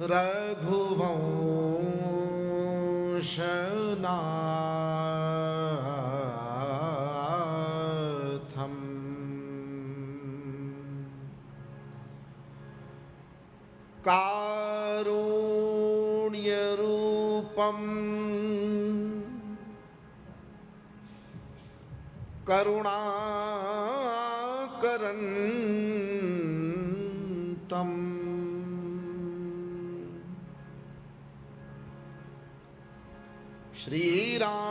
रघुवंशनाथम् कारुण्यरूपम् करुणाकरन्तम् श्रीरामचन्द्रम्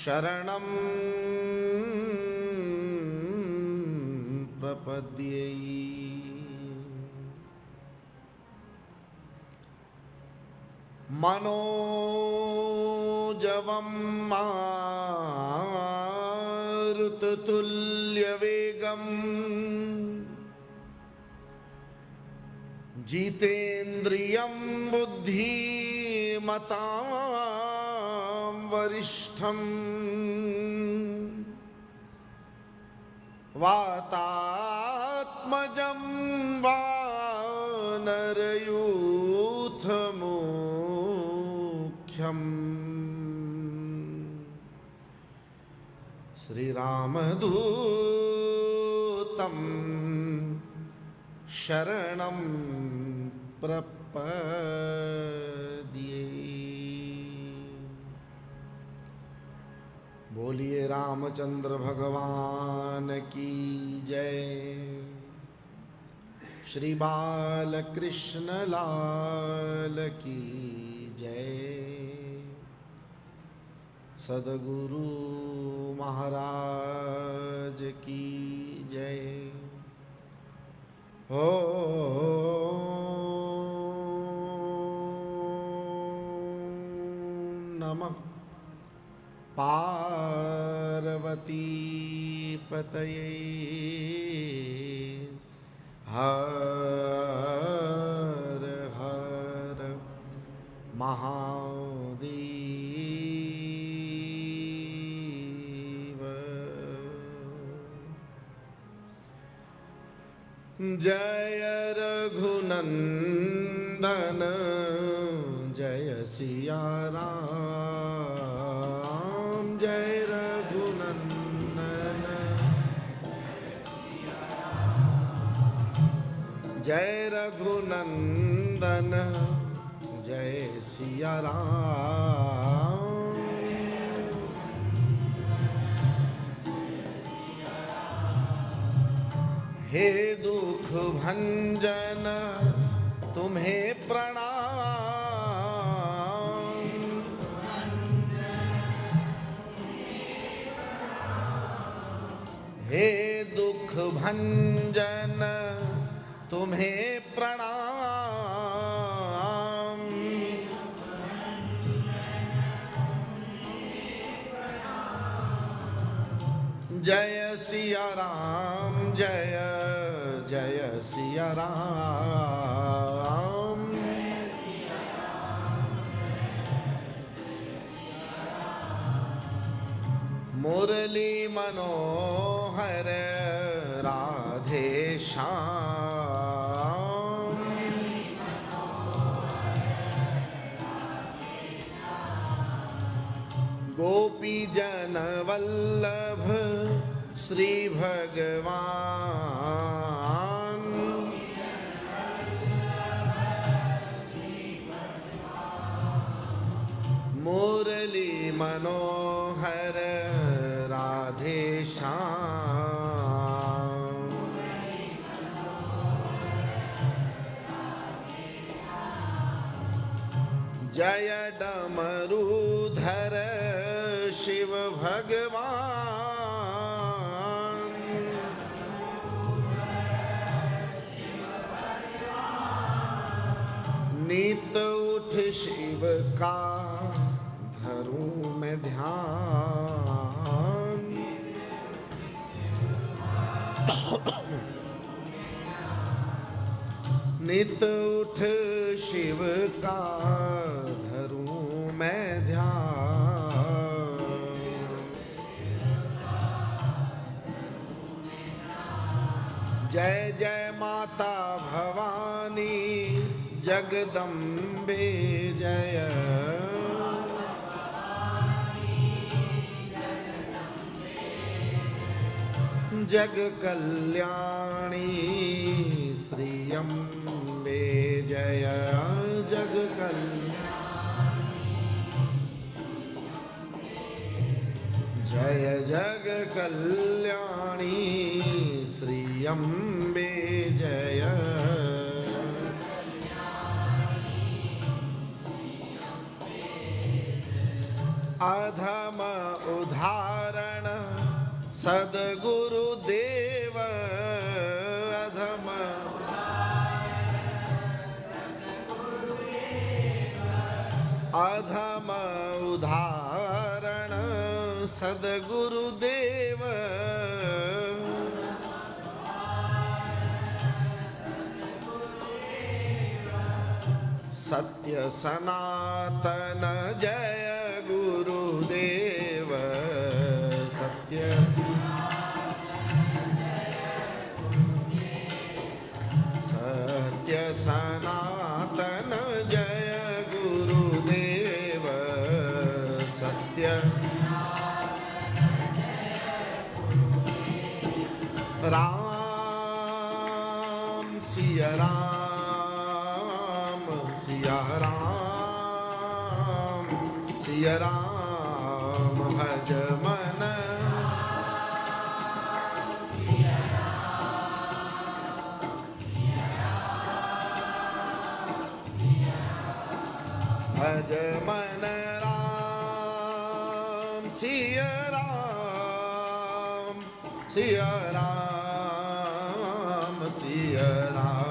शरणं प्रपद्ये। मनोजवं मारुततुल्यवेगं जितेन्द्रियं बुद्धिमतां वरिष्ठं वातात्मजं वानरयूथमुख्यम् श्रीरामदूतं शरणं प्रपद्ये। बोलिए रामचंद्र भगवान की जय। श्री बालकृष्ण लाल की जय। सद्गुरु महाराज की जय। ओ नमः पार्वती पतये हर हर महादेव। जय रघुनंदन जय सिया राम। जय रघुनंदन जय रघुनंदन जय सिया राम। हे दुख भंजन तुम्हें प्रणाम। हे दुख भंजन तुम्हें प्रणाम। जय सिया राम जय जय सिया राम। मुरली मनोहर राधे श्याम। गोपी जन वल्लभ श्री भगवान। मुरली मनोहर राधे श्याम। जय डमरूधर शिव भगवान। नित उठ शिव का धरूं मैं ध्यान। नित उठ शिव का धरूं मैं ध्यान। जय जय माता भवानी जगदम्बे जय। जग कल्याणी श्री अम्बे जय। जग जय जग कल्याणी श्री अम्बे जय। अधम उदाहरण सद्गुरुदेव। अधम अधम उदाहरण सद्गुरुदेव। सत्य सनातन जय गुरुदेव। सत्य सत्य सनातन जय गुरुदेव। सत्य राम सिया राम सिया राम सिया राम भज मन। भज मन राम सिया राम सिया राम सिया राम।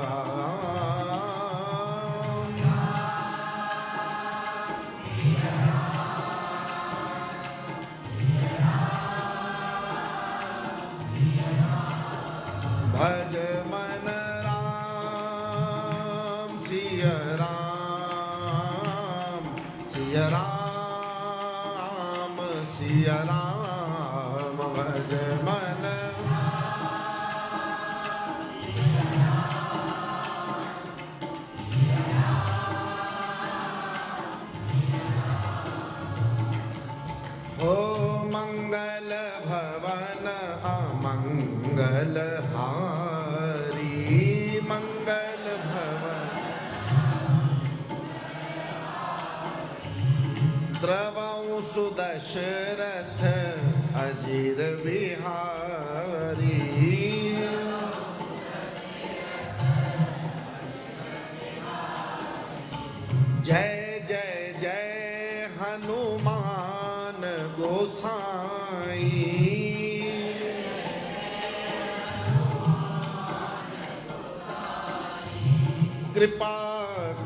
भज मन राम सिया राम सिया राम सिया राम। भज मन ओ मंगल भवन अमंगल हारी। मंगल भवन द्रवं सुदशरथ अजीर बिहारी। जय जय जय हनुमान गोसाई। कृपा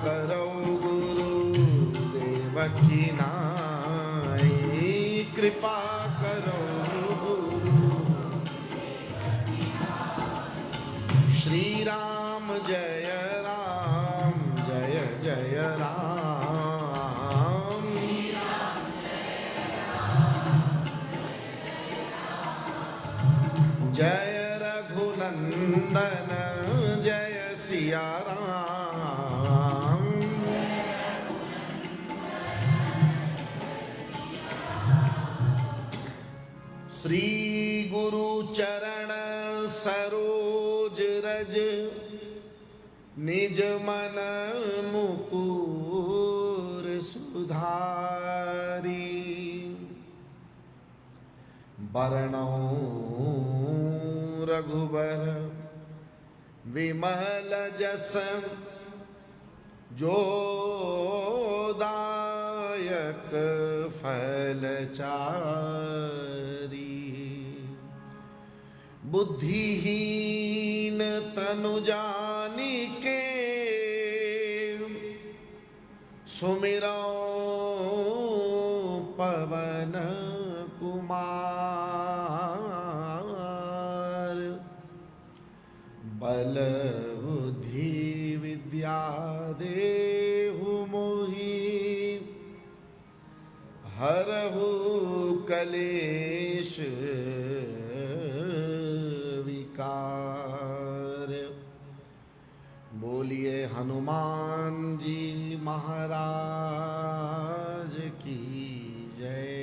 करो गुरुदेव की नाई। कृपा करो श्री राम जय राम जय जय राम। जय रघुनंदन जय सिया राम। श्री गुरु चरण सरोज रज निज मन मुकुर सुधारी। बरनौ रघुबर विमल जस जो दायक फल चारी। बुद्धिहीन तनु जानिके सुमिरौ पवन कुमार। बल बुद्धि विद्या देहु मोहि हरहु कलेश विकार। बोलिए हनुमान जी महाराज की जय।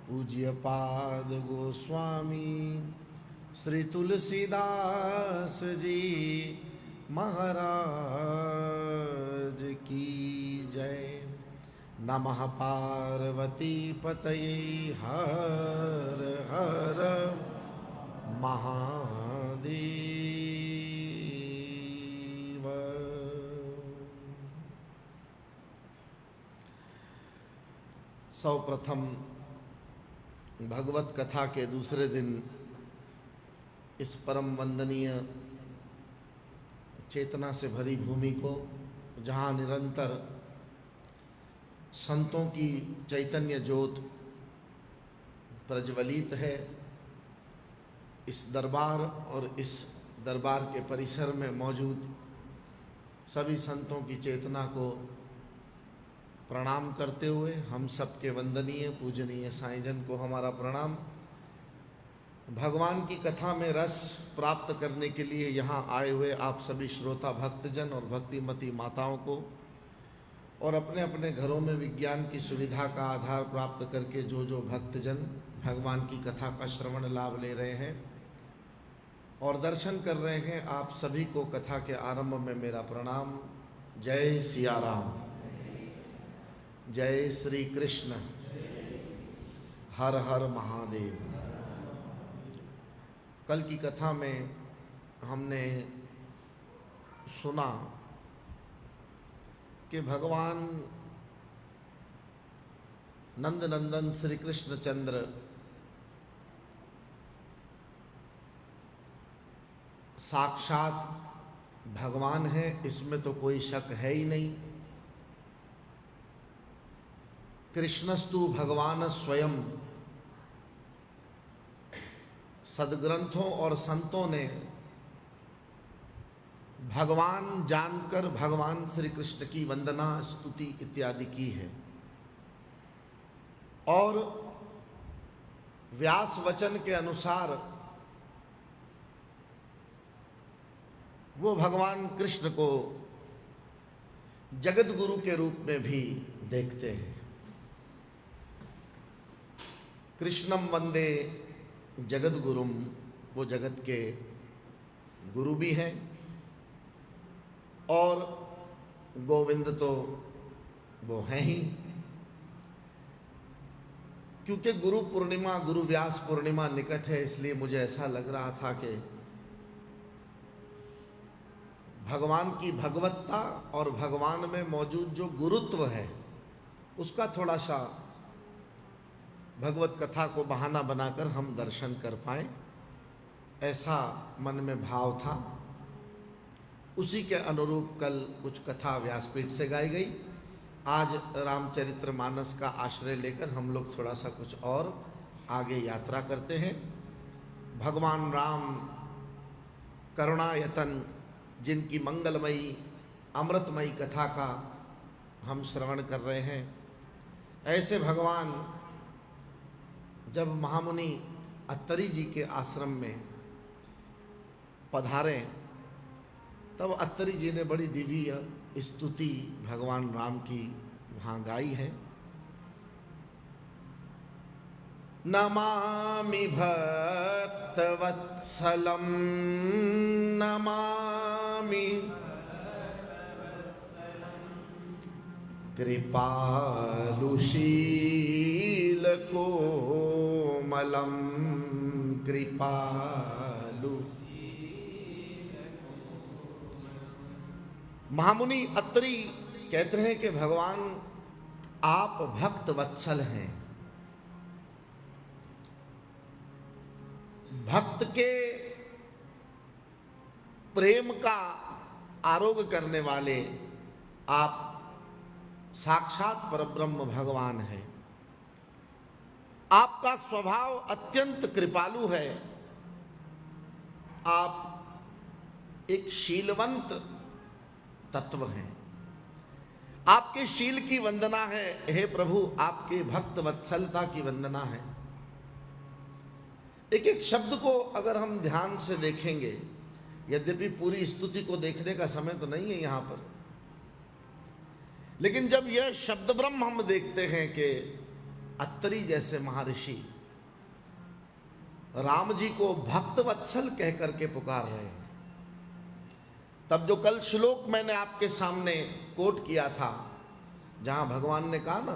पूज्य पाद गोस्वामी श्री तुलसीदास जी महाराज की जय। नमः पार्वती पतये हर हर महादेव। सर्वप्रथम भगवत कथा के दूसरे दिन इस परम वंदनीय चेतना से भरी भूमि को, जहाँ निरंतर संतों की चैतन्य ज्योत प्रज्वलित है, इस दरबार और इस दरबार के परिसर में मौजूद सभी संतों की चेतना को प्रणाम करते हुए हम सबके वंदनीय पूजनीय साईं को हमारा प्रणाम। भगवान की कथा में रस प्राप्त करने के लिए यहाँ आए हुए आप सभी श्रोता भक्तजन और भक्तिमती माताओं को, और अपने अपने घरों में विज्ञान की सुविधा का आधार प्राप्त करके जो भक्तजन भगवान की कथा का श्रवण लाभ ले रहे हैं और दर्शन कर रहे हैं, आप सभी को कथा के आरंभ में मेरा प्रणाम। जय सिया राम, जय श्री कृष्ण, हर हर महादेव। कल की कथा में हमने सुना कि भगवान नंद नंदन श्री कृष्ण चंद्र साक्षात भगवान है, इसमें तो कोई शक है ही नहीं। कृष्णस्तु भगवान स्वयं। सदग्रंथों और संतों ने भगवान जानकर भगवान श्री कृष्ण की वंदना स्तुति इत्यादि की है, और व्यास वचन के अनुसार वो भगवान कृष्ण को जगत गुरु के रूप में भी देखते हैं। कृष्णम वंदे जगत गुरुम, वो जगत के गुरु भी हैं, और गोविंद तो वो हैं ही। क्योंकि गुरु पूर्णिमा, गुरु व्यास पूर्णिमा निकट है, इसलिए मुझे ऐसा लग रहा था कि भगवान की भगवत्ता और भगवान में मौजूद जो गुरुत्व है उसका थोड़ा सा भगवत कथा को बहाना बनाकर हम दर्शन कर पाएं, ऐसा मन में भाव था। उसी के अनुरूप कल कुछ कथा व्यासपीठ से गाई गई। आज रामचरितमानस का आश्रय लेकर हम लोग थोड़ा सा कुछ और आगे यात्रा करते हैं। भगवान राम करुणायतन, जिनकी मंगलमयी अमृतमयी कथा का हम श्रवण कर रहे हैं, ऐसे भगवान जब महामुनि अत्तरी जी के आश्रम में पधारे, तब अत्तरी जी ने बड़ी दिव्य स्तुति भगवान राम की वहाँ गाई है। नमामि भक्तवत्सलं नमामि कृपालुशीलकोमलं कृपालु। महामुनि अत्रि कहते हैं कि भगवान आप भक्त वत्सल हैं, भक्त के प्रेम का आरोग्य करने वाले आप साक्षात परब्रह्म भगवान हैं। आपका स्वभाव अत्यंत कृपालु है, आप एक शीलवंत तत्व हैं। आपके शील की वंदना है हे प्रभु, आपके भक्त वत्सलता की वंदना है। एक एक शब्द को अगर हम ध्यान से देखेंगे, यद्यपि पूरी स्तुति को देखने का समय तो नहीं है यहाँ पर, लेकिन जब यह शब्द ब्रह्म हम देखते हैं कि अत्रि जैसे महर्षि राम जी को भक्त वत्सल कह करके पुकार रहे हैं, तब जो कल श्लोक मैंने आपके सामने कोट किया था, जहां भगवान ने कहा ना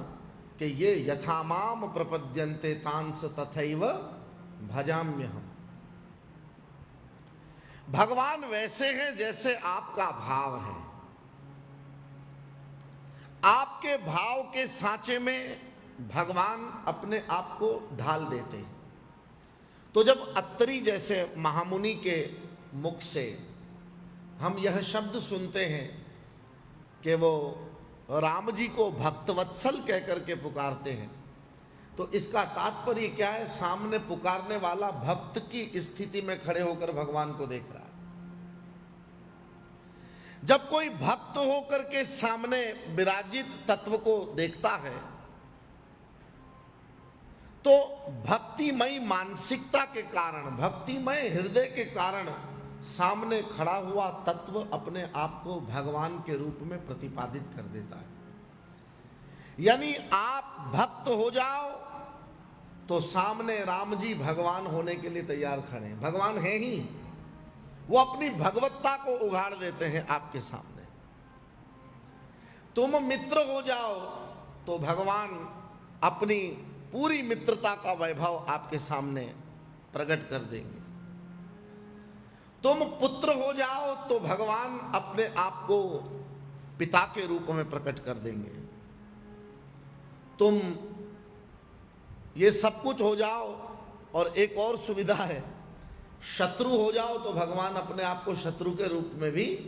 कि ये यथा माम प्रपद्यन्ते तांस तथैव भजाम्यहम्, भगवान वैसे हैं जैसे आपका भाव है, आपके भाव के सांचे में भगवान अपने आप को ढाल देते हैं। तो जब अत्रि जैसे महामुनि के मुख से हम यह शब्द सुनते हैं कि वो राम जी को भक्तवत्सल कह करके पुकारते हैं, तो इसका तात्पर्य क्या है? सामने पुकारने वाला भक्त की स्थिति में खड़े होकर भगवान को देख रहा है। जब कोई भक्त होकर के सामने विराजित तत्व को देखता है, तो भक्तिमय मानसिकता के कारण, भक्तिमय हृदय के कारण सामने खड़ा हुआ तत्व अपने आप को भगवान के रूप में प्रतिपादित कर देता है। यानी आप भक्त हो जाओ तो सामने राम जी भगवान होने के लिए तैयार खड़े हैं, भगवान है ही, वो अपनी भगवत्ता को उघाड़ देते हैं आपके सामने। तुम मित्र हो जाओ तो भगवान अपनी पूरी मित्रता का वैभव आपके सामने प्रकट कर देंगे। तुम पुत्र हो जाओ तो भगवान अपने आप को पिता के रूप में प्रकट कर देंगे। तुम ये सब कुछ हो जाओ, और एक और सुविधा है, शत्रु हो जाओ तो भगवान अपने आप को शत्रु के रूप में भी,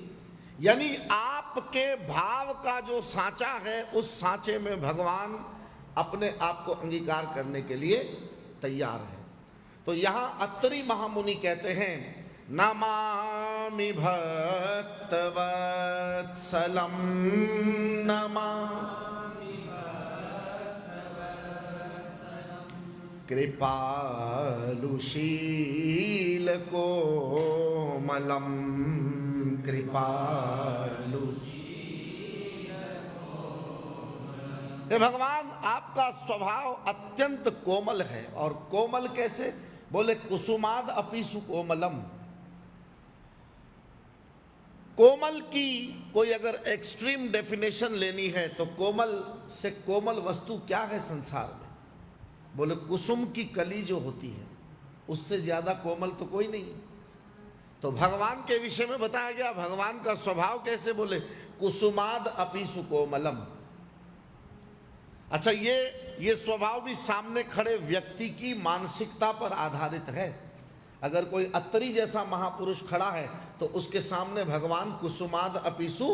यानी आपके भाव का जो सांचा है उस सांचे में भगवान अपने आप को अंगीकार करने के लिए तैयार है। तो यहां अत्रि महामुनि कहते हैं, नमामि भक्तवत्सलं नमामि कृपालुशीलकोमलं कृपालु। हे भगवान, आपका स्वभाव अत्यंत कोमल है। और कोमल कैसे? बोले कुसुमाद अपि सुकोमलम। कोमल की कोई अगर एक्सट्रीम डेफिनेशन लेनी है तो कोमल से कोमल वस्तु क्या है संसार में? बोले कुसुम की कली जो होती है, उससे ज्यादा कोमल तो कोई नहीं। तो भगवान के विषय में बताया गया भगवान का स्वभाव कैसे, बोले कुसुमाद अपि सुकोमलम। अच्छा, ये स्वभाव भी सामने खड़े व्यक्ति की मानसिकता पर आधारित है। अगर कोई अत्रि जैसा महापुरुष खड़ा है तो उसके सामने भगवान कुसुमाद अपिसु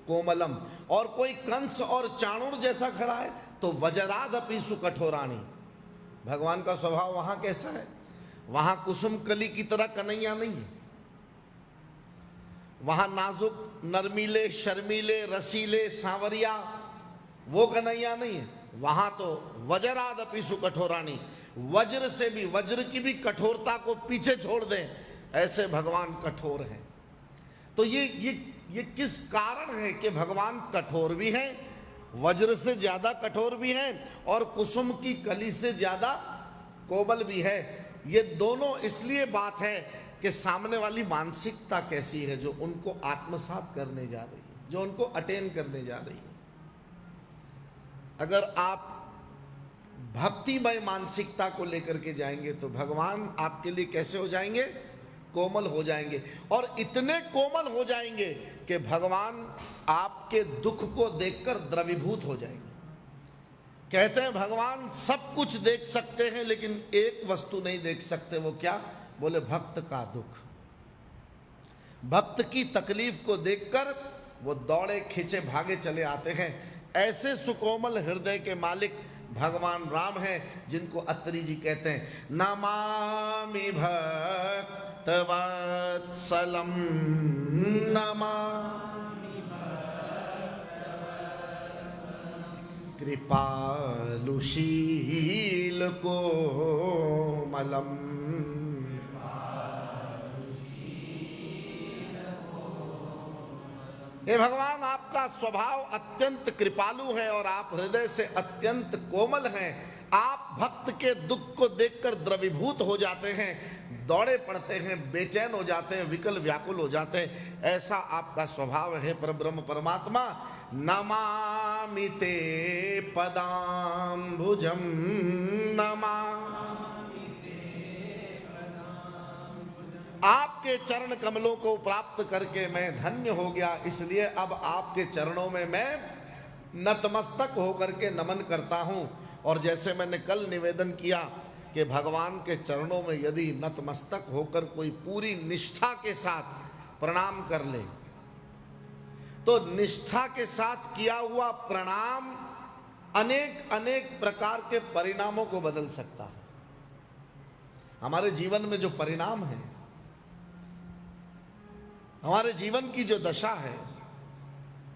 कोमलम, और कोई कंस और चाणूर जैसा खड़ा है तो वज्राद अपिसु कठोराणी। भगवान का स्वभाव वहां कैसा है? वहां कुसुम कली की तरह कन्हैया नहीं है, वहां नाजुक नरमीले शर्मीले रसीले सांवरिया वो कन्हैया नहीं है, वहां तो वज्राद अपिसु कठोराणी, वज्र से भी, वज्र की भी कठोरता को पीछे छोड़ दें, ऐसे भगवान कठोर हैं। तो ये किस कारण है कि भगवान कठोर भी हैं, वज्र से ज्यादा कठोर भी हैं, और कुसुम की कली से ज्यादा कोमल भी है? ये दोनों इसलिए बात है कि सामने वाली मानसिकता कैसी है जो उनको आत्मसात करने जा रही है, जो उनको अटेन करने जा रही है। अगर आप भक्तिमय मानसिकता को लेकर के जाएंगे तो भगवान आपके लिए कैसे हो जाएंगे? कोमल हो जाएंगे, और इतने कोमल हो जाएंगे कि भगवान आपके दुख को देखकर द्रवीभूत हो जाएंगे। कहते हैं भगवान सब कुछ देख सकते हैं लेकिन एक वस्तु नहीं देख सकते, वो क्या? बोले भक्त का दुख। भक्त की तकलीफ को देखकर वो दौड़े खींचे भागे चले आते हैं। ऐसे सुकोमल हृदय के मालिक भगवान राम हैं, जिनको अत्रि जी कहते हैं नमामि भक्तवत्सलं नमामि कृपालुशीलकोमलम्। हे भगवान, आपका स्वभाव अत्यंत कृपालु है और आप हृदय से अत्यंत कोमल हैं। आप भक्त के दुख को देखकर द्रवीभूत हो जाते हैं, दौड़े पड़ते हैं, बेचैन हो जाते हैं, विकल व्याकुल हो जाते हैं। ऐसा आपका स्वभाव है परब्रह्म परमात्मा। नमामि ते पदाम्बुजं नमा। आपके चरण कमलों को प्राप्त करके मैं धन्य हो गया, इसलिए अब आपके चरणों में मैं नतमस्तक होकर के नमन करता हूं। और जैसे मैंने कल निवेदन किया कि भगवान के चरणों में यदि नतमस्तक होकर कोई पूरी निष्ठा के साथ प्रणाम कर ले, तो निष्ठा के साथ किया हुआ प्रणाम अनेक अनेक प्रकार के परिणामों को बदल सकता है। हमारे जीवन में जो परिणाम है, हमारे जीवन की जो दशा है,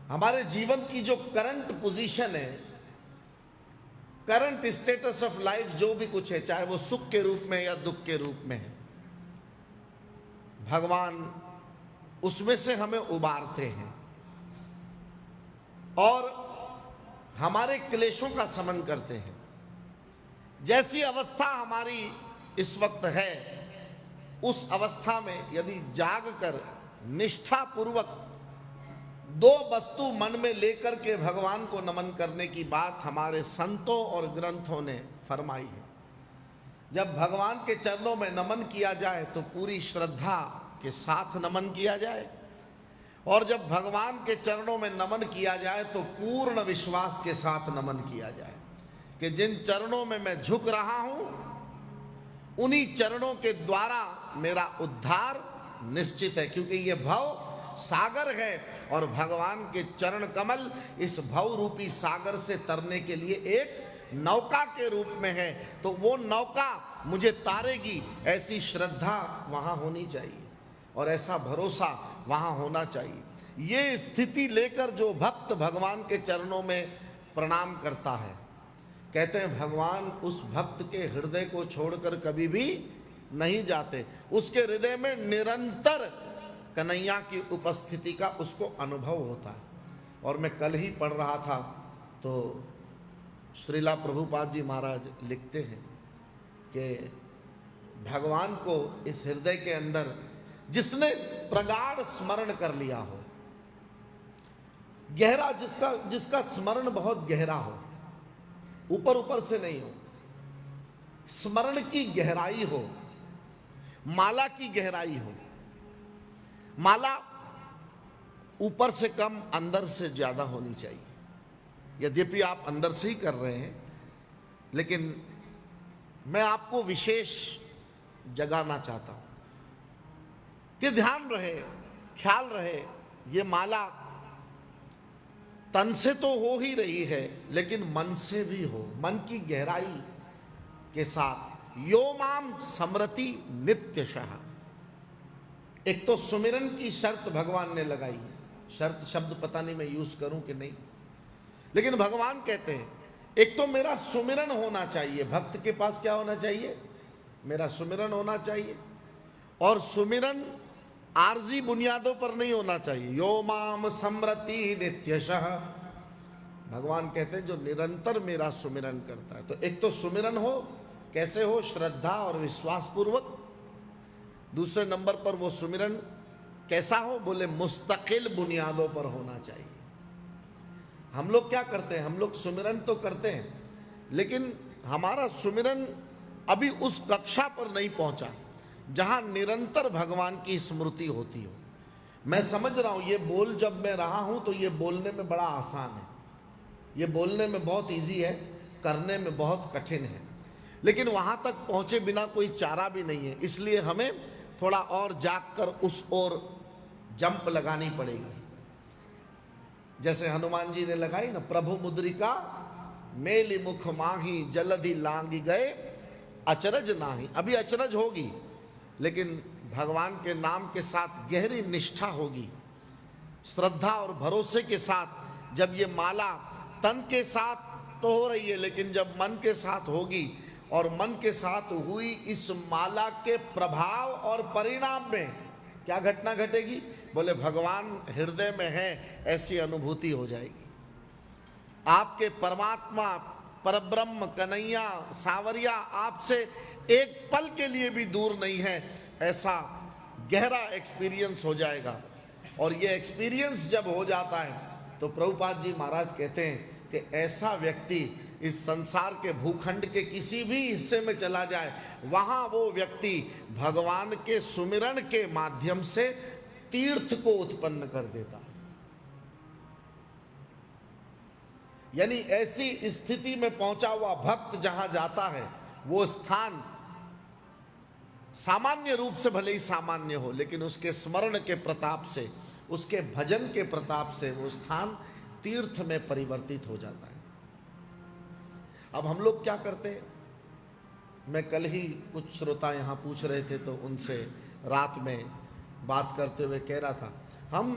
हमारे जीवन की जो करंट पोजीशन है, करंट स्टेटस ऑफ लाइफ जो भी कुछ है, चाहे वो सुख के रूप में या दुख के रूप में है, भगवान उसमें से हमें उबारते हैं और हमारे क्लेशों का शमन करते हैं। जैसी अवस्था हमारी इस वक्त है, उस अवस्था में यदि जाग कर निष्ठा पूर्वक दो वस्तु मन में लेकर के भगवान को नमन करने की बात हमारे संतों और ग्रंथों ने फरमाई है। जब भगवान के चरणों में नमन किया जाए तो पूरी श्रद्धा के साथ नमन किया जाए, और जब भगवान के चरणों में नमन किया जाए तो पूर्ण विश्वास के साथ नमन किया जाए कि जिन चरणों में मैं झुक रहा हूं, उन्हीं चरणों के द्वारा मेरा उद्धार निश्चित है। क्योंकि ये भव सागर है और भगवान के चरण कमल इस भव रूपी सागर से तरने के लिए एक नौका के रूप में है। तो वो नौका मुझे तारेगी, ऐसी श्रद्धा वहां होनी चाहिए और ऐसा भरोसा वहां होना चाहिए। ये स्थिति लेकर जो भक्त भगवान के चरणों में प्रणाम करता है, कहते हैं भगवान उस भक्त के हृदय को छोड़कर कभी भी नहीं जाते। उसके हृदय में निरंतर कन्हैया की उपस्थिति का उसको अनुभव होता है। और मैं कल ही पढ़ रहा था तो श्रीला प्रभुपाद जी महाराज लिखते हैं कि भगवान को इस हृदय के अंदर जिसने प्रगाढ़ स्मरण कर लिया हो, गहरा, जिसका स्मरण बहुत गहरा हो, ऊपर ऊपर से नहीं हो, स्मरण की गहराई हो, माला की गहराई हो। माला ऊपर से कम अंदर से ज्यादा होनी चाहिए। यद्यपि आप अंदर से ही कर रहे हैं, लेकिन मैं आपको विशेष जगाना चाहता हूं कि ध्यान रहे, ख्याल रहे, ये माला तन से तो हो ही रही है लेकिन मन से भी हो, मन की गहराई के साथ। यो माम स्मरति नित्यशः। एक तो सुमिरन की शर्त भगवान ने लगाई है। शर्त शब्द पता नहीं मैं यूज करूं कि नहीं, लेकिन भगवान कहते हैं एक तो मेरा सुमिरन होना चाहिए। भक्त के पास क्या होना चाहिए? मेरा सुमिरन होना चाहिए। और सुमिरन आर्जी बुनियादों पर नहीं होना चाहिए। यो माम स्मरति नित्यशः। भगवान कहते हैं जो निरंतर मेरा सुमिरन करता है। तो एक तो सुमिरन हो, कैसे हो? श्रद्धा और विश्वास पूर्वक। दूसरे नंबर पर वो सुमिरन कैसा हो? बोले मुस्तकिल बुनियादों पर होना चाहिए। हम लोग क्या करते हैं? हम लोग सुमिरन तो करते हैं, लेकिन हमारा सुमिरन अभी उस कक्षा पर नहीं पहुंचा जहां निरंतर भगवान की स्मृति होती हो। मैं समझ रहा हूं, ये बोल जब मैं रहा हूं तो ये बोलने में बड़ा आसान है, ये बोलने में बहुत इजी है, करने में बहुत कठिन है, लेकिन वहां तक पहुंचे बिना कोई चारा भी नहीं है। इसलिए हमें थोड़ा और जागकर उस ओर जंप लगानी पड़ेगी। जैसे हनुमान जी ने लगाई ना, प्रभु मुद्रिका मेली मुख माही जलधि लांगी गए अचरज नाही। अभी अचरज होगी, लेकिन भगवान के नाम के साथ गहरी निष्ठा होगी, श्रद्धा और भरोसे के साथ। जब ये माला तन के साथ तो हो रही है, लेकिन जब मन के साथ होगी, और मन के साथ हुई इस माला के प्रभाव और परिणाम में क्या घटना घटेगी बोले भगवान हृदय में है, ऐसी अनुभूति हो जाएगी। आपके परमात्मा परब्रह्म कन्हैया सांवरिया आपसे एक पल के लिए भी दूर नहीं है, ऐसा गहरा एक्सपीरियंस हो जाएगा। और ये एक्सपीरियंस जब हो जाता है तो प्रभुपाद जी महाराज कहते हैं कि ऐसा व्यक्ति इस संसार के भूखंड के किसी भी हिस्से में चला जाए, वहां वो व्यक्ति भगवान के सुमिरन के माध्यम से तीर्थ को उत्पन्न कर देता है। यानी ऐसी स्थिति में पहुंचा हुआ भक्त जहां जाता है, वो स्थान सामान्य रूप से भले ही सामान्य हो, लेकिन उसके स्मरण के प्रताप से, उसके भजन के प्रताप से वो स्थान तीर्थ में परिवर्तित हो जाता है। अब हम लोग क्या करते हैं, मैं कल ही कुछ श्रोता यहाँ पूछ रहे थे तो उनसे रात में बात करते हुए कह रहा था, हम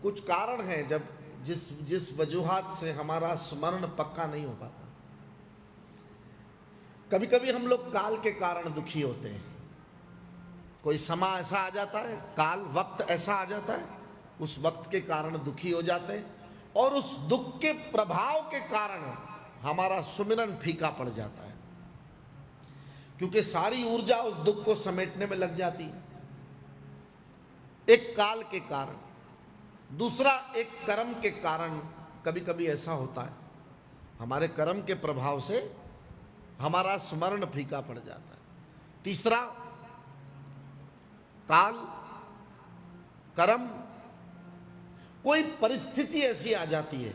कुछ कारण हैं जब जिस वजूहात से हमारा स्मरण पक्का नहीं हो पाता। कभी कभी हम लोग काल के कारण दुखी होते हैं। कोई समय ऐसा आ जाता है, काल वक्त ऐसा आ जाता है, उस वक्त के कारण दुखी हो जाते हैं, और उस दुख के प्रभाव के कारण हमारा सुमिरन फीका पड़ जाता है, क्योंकि सारी ऊर्जा उस दुख को समेटने में लग जाती है। एक काल के कारण, दूसरा एक कर्म के कारण। कभी कभी ऐसा होता है हमारे कर्म के प्रभाव से हमारा स्मरण फीका पड़ जाता है। तीसरा काल, कर्म, कोई परिस्थिति ऐसी आ जाती है,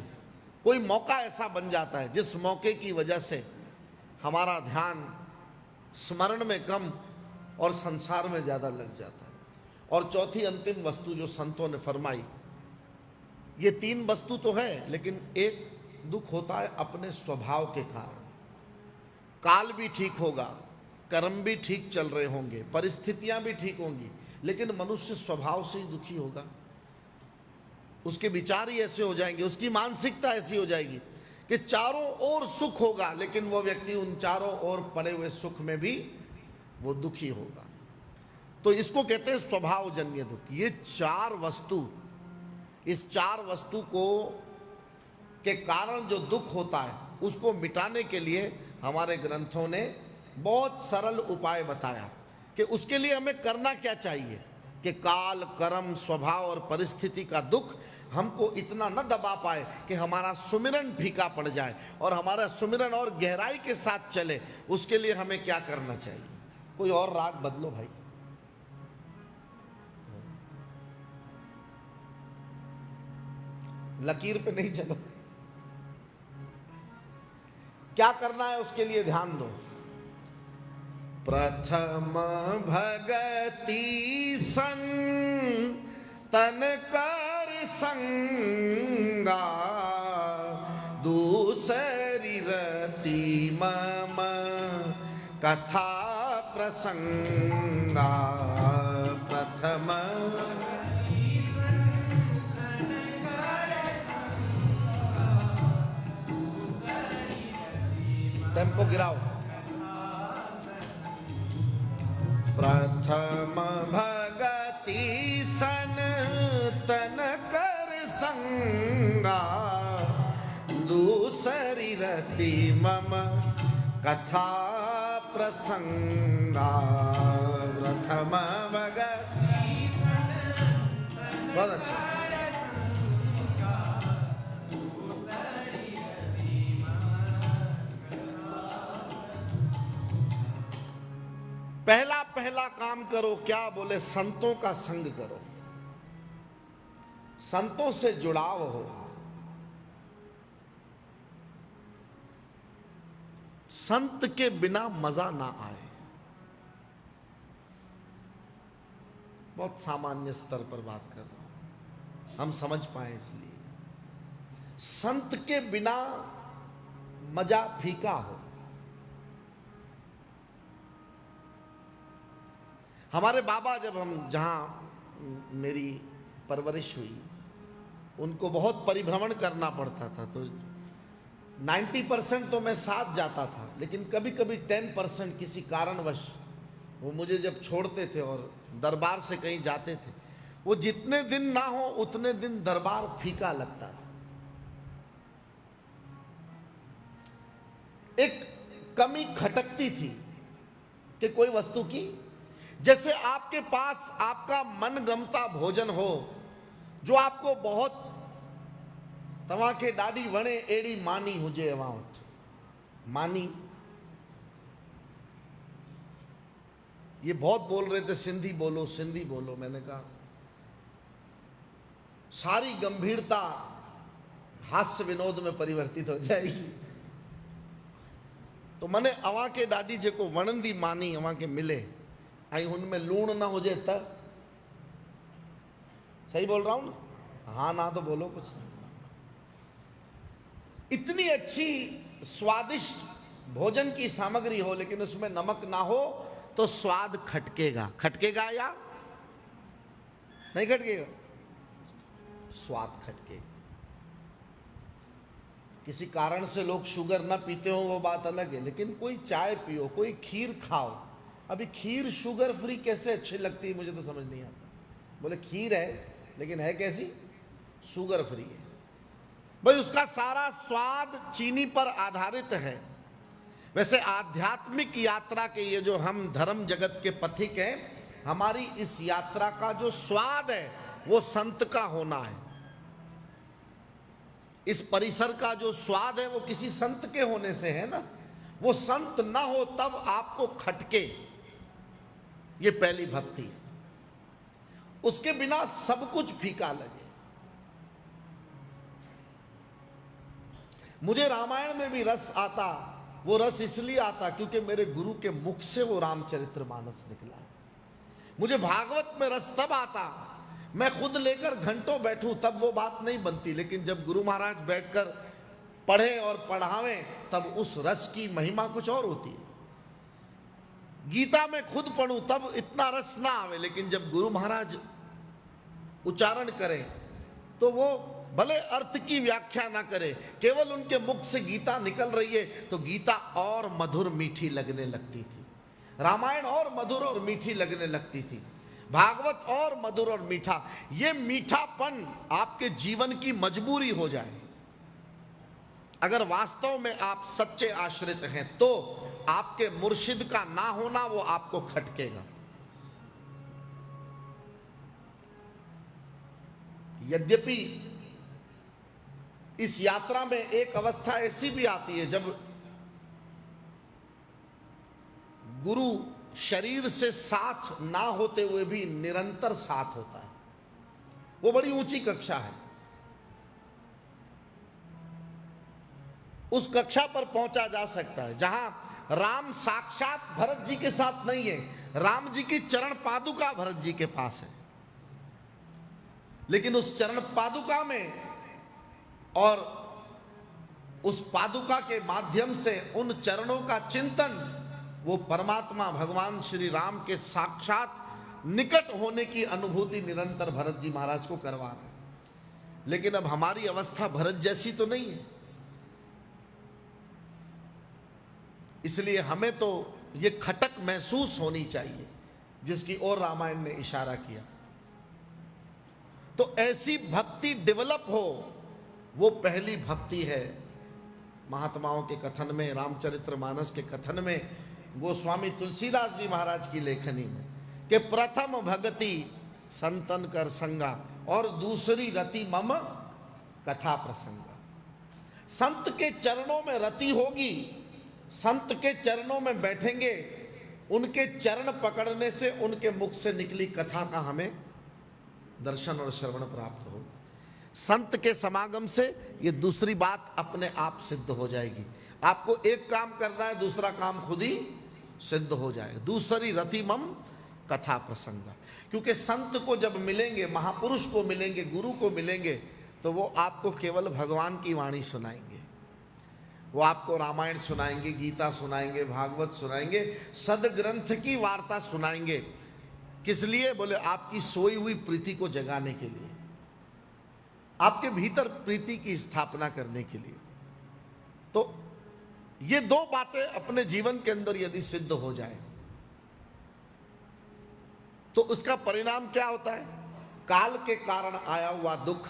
कोई मौका ऐसा बन जाता है जिस मौके की वजह से हमारा ध्यान स्मरण में कम और संसार में ज्यादा लग जाता है। और चौथी अंतिम वस्तु जो संतों ने फरमाई, ये तीन वस्तु तो है, लेकिन एक दुख होता है अपने स्वभाव के कारण। काल भी ठीक होगा, कर्म भी ठीक चल रहे होंगे, परिस्थितियां भी ठीक होंगी, लेकिन मनुष्य स्वभाव से ही दुखी होगा। उसके विचार ही ऐसे हो जाएंगे, उसकी मानसिकता ऐसी हो जाएगी कि चारों ओर सुख होगा, लेकिन वो व्यक्ति उन चारों ओर पड़े हुए सुख में भी वो दुखी होगा। तो इसको कहते हैं स्वभावजन्य दुख। ये चार वस्तु, इस चार वस्तु को के कारण जो दुख होता है, उसको मिटाने के लिए हमारे ग्रंथों ने बहुत सरल उपाय बताया कि उसके लिए हमें करना क्या चाहिए कि काल, कर्म, स्वभाव और परिस्थिति का दुख हमको इतना न दबा पाए कि हमारा सुमिरन फीका पड़ जाए, और हमारा सुमिरन और गहराई के साथ चले। उसके लिए हमें क्या करना चाहिए? कोई और राग बदलो भाई। लकीर पे नहीं चलो। क्या करना है उसके लिए ध्यान दो। प्रथम भगति सन तन कर संगा, दूसरी रति मम कथा प्रसंगा। प्रथम टेम्पो गिराओ। प्रथम भगति सन तन कर संगा, दूसरी रति मम कथा प्रसंगा। प्रथम भगति, बहुत अच्छा। पहला काम करो क्या? बोले संतों का संग करो, संतों से जुड़ाव हो। संत के बिना मजा ना आए। बहुत सामान्य स्तर पर बात कर रहा हूं, हम समझ पाए इसलिए। संत के बिना मजा फीका हो। हमारे बाबा, जब हम जहाँ मेरी परवरिश हुई, उनको बहुत परिभ्रमण करना पड़ता था, तो 90% तो मैं साथ जाता था, लेकिन कभी कभी 10% किसी कारणवश वो मुझे जब छोड़ते थे और दरबार से कहीं जाते थे, वो जितने दिन ना हो उतने दिन दरबार फीका लगता था। एक कमी खटकती थी कि कोई वस्तु की, जैसे आपके पास आपका मनगमता भोजन हो जो आपको बहुत, तवा के डाडी वणे एड़ी मानी हुजे अवां वटि, मानी, ये बहुत बोल रहे थे सिंधी बोलो सिंधी बोलो, मैंने कहा सारी गंभीरता हास्य विनोद में परिवर्तित हो जाएगी। तो मने अवां के ॾाढी जेको वणंदी मानी अवां के मिले ऐं हुनमें लूण न हुजे त, सही बोल रहा हूं ना? हाँ ना तो बोलो कुछ। इतनी अच्छी स्वादिष्ट भोजन की सामग्री हो लेकिन उसमें नमक ना हो तो स्वाद खटकेगा। खटकेगा या नहीं खटकेगा? स्वाद खटकेगा। किसी कारण से लोग शुगर ना पीते हो वो बात अलग है, लेकिन कोई चाय पियो, कोई खीर खाओ। अभी खीर शुगर फ्री कैसे अच्छी लगती है मुझे तो समझ नहीं आता। बोले खीर है लेकिन है कैसी? शुगर फ्री है। भाई उसका सारा स्वाद चीनी पर आधारित है। वैसे आध्यात्मिक यात्रा के ये जो हम धर्म जगत के पथिक हैं, हमारी इस यात्रा का जो स्वाद है वो संत का होना है। इस परिसर का जो स्वाद है वो किसी संत के होने से है ना। वो संत ना हो तब आपको खटके, ये पहली भक्ति है। उसके बिना सब कुछ फीका लगे। मुझे रामायण में भी रस आता, वो रस इसलिए आता क्योंकि मेरे गुरु के मुख से वो रामचरितमानस निकला। मुझे भागवत में रस तब आता, मैं खुद लेकर घंटों बैठूं तब वो बात नहीं बनती, लेकिन जब गुरु महाराज बैठकर पढ़े और पढ़ावें तब उस रस की महिमा कुछ और होती है। गीता में खुद पढ़ूं तब इतना रस ना आवे, लेकिन जब गुरु महाराज उच्चारण करें तो वो भले अर्थ की व्याख्या ना करे, केवल उनके मुख से गीता निकल रही है तो गीता और मधुर मीठी लगने लगती थी, रामायण और मधुर और मीठी लगने लगती थी, भागवत और मधुर और मीठा। ये मीठापन आपके जीवन की मजबूरी हो जाए। अगर वास्तव में आप सच्चे आश्रित हैं तो आपके मुर्शिद का ना होना वो आपको खटकेगा। यद्यपि इस यात्रा में एक अवस्था ऐसी भी आती है जब गुरु शरीर से साथ ना होते हुए भी निरंतर साथ होता है। वो बड़ी ऊंची कक्षा है। उस कक्षा पर पहुंचा जा सकता है जहां राम साक्षात भरत जी के साथ नहीं है, राम जी की चरण पादुका भरत जी के पास है, लेकिन उस चरण पादुका में और उस पादुका के माध्यम से उन चरणों का चिंतन वो परमात्मा भगवान श्री राम के साक्षात निकट होने की अनुभूति निरंतर भरत जी महाराज को करवा रहे हैं। लेकिन अब हमारी अवस्था भरत जैसी तो नहीं है, इसलिए हमें तो ये खटक महसूस होनी चाहिए जिसकी ओर रामायण ने इशारा किया। तो ऐसी भक्ति डेवलप हो, वो पहली भक्ति है। महात्माओं के कथन में, रामचरितमानस के कथन में, गोस्वामी तुलसीदास जी महाराज की लेखनी में कि प्रथम भगति संतन कर संगा और दूसरी रति मम कथा प्रसंगा। संत के चरणों में रति होगी, संत के चरणों में बैठेंगे, उनके चरण पकड़ने से उनके मुख से निकली कथा का हमें दर्शन और श्रवण प्राप्त होगा। संत के समागम से ये दूसरी बात अपने आप सिद्ध हो जाएगी। आपको एक काम करना है, दूसरा काम खुद ही सिद्ध हो जाएगा। दूसरी रति मम कथा प्रसंगा, क्योंकि संत को जब मिलेंगे, महापुरुष को मिलेंगे, गुरु को मिलेंगे, तो वो आपको केवल भगवान की वाणी सुनाएंगे। वो आपको रामायण सुनाएंगे, गीता सुनाएंगे, भागवत सुनाएंगे, सदग्रंथ की वार्ता सुनाएंगे। किस लिए? बोले आपकी सोई हुई प्रीति को जगाने के लिए, आपके भीतर प्रीति की स्थापना करने के लिए। तो ये दो बातें अपने जीवन के अंदर यदि सिद्ध हो जाए तो उसका परिणाम क्या होता है? काल के कारण आया हुआ दुख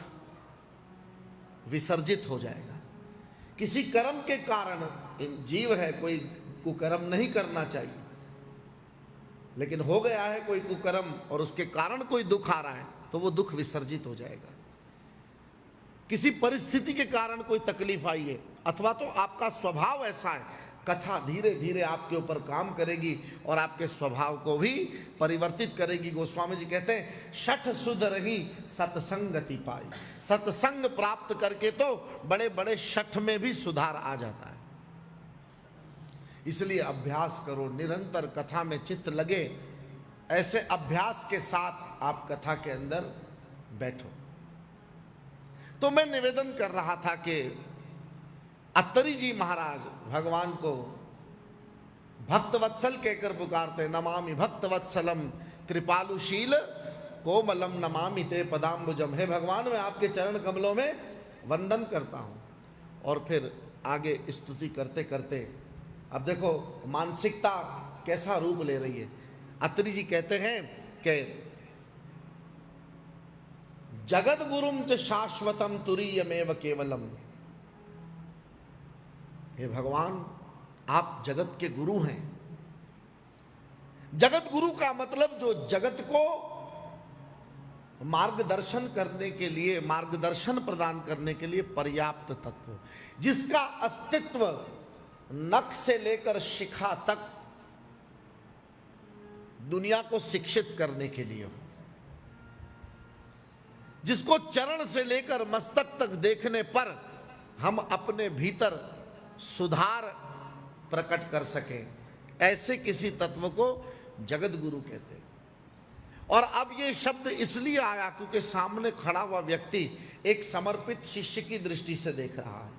विसर्जित हो जाएगा। किसी कर्म के कारण, जीव है, कोई कुकर्म नहीं करना चाहिए, लेकिन हो गया है कोई कुकर्म और उसके कारण कोई दुख आ रहा है, तो वो दुख विसर्जित हो जाएगा। किसी परिस्थिति के कारण कोई तकलीफ आई है, अथवा तो आपका स्वभाव ऐसा है, कथा धीरे धीरे आपके ऊपर काम करेगी और आपके स्वभाव को भी परिवर्तित करेगी। गोस्वामी जी कहते हैं, शठ सुध रही सत्संगति पाई। सत्संग प्राप्त करके तो बड़े बड़े शठ में भी सुधार आ जाता है। इसलिए अभ्यास करो, निरंतर कथा में चित्त लगे। ऐसे अभ्यास के साथ आप कथा के अंदर बैठो। तो मैं निवेदन कर रहा था कि अत्तरी जी महाराज भगवान को भक्तवत्सल कहकर पुकारते, नमामि भक्तवत्सलम कृपालुशील कोमलम नमामि ते पदाम्बुजम। हे भगवान, मैं आपके चरण कमलों में वंदन करता हूँ। और फिर आगे स्तुति करते करते अब देखो मानसिकता कैसा रूप ले रही है। अत्रि जी कहते हैं कि जगत गुरुम च शाश्वतम तुरीयमेव केवलम। हे भगवान, आप जगत के गुरु हैं। जगत गुरु का मतलब जो जगत को मार्गदर्शन करने के लिए, मार्गदर्शन प्रदान करने के लिए पर्याप्त तत्व, जिसका अस्तित्व नख से लेकर शिखा तक दुनिया को शिक्षित करने के लिए हो, जिसको चरण से लेकर मस्तक तक देखने पर हम अपने भीतर सुधार प्रकट कर सकें, ऐसे किसी तत्व को जगत गुरु कहते हैं। और अब ये शब्द इसलिए आया क्योंकि सामने खड़ा हुआ व्यक्ति एक समर्पित शिष्य की दृष्टि से देख रहा है।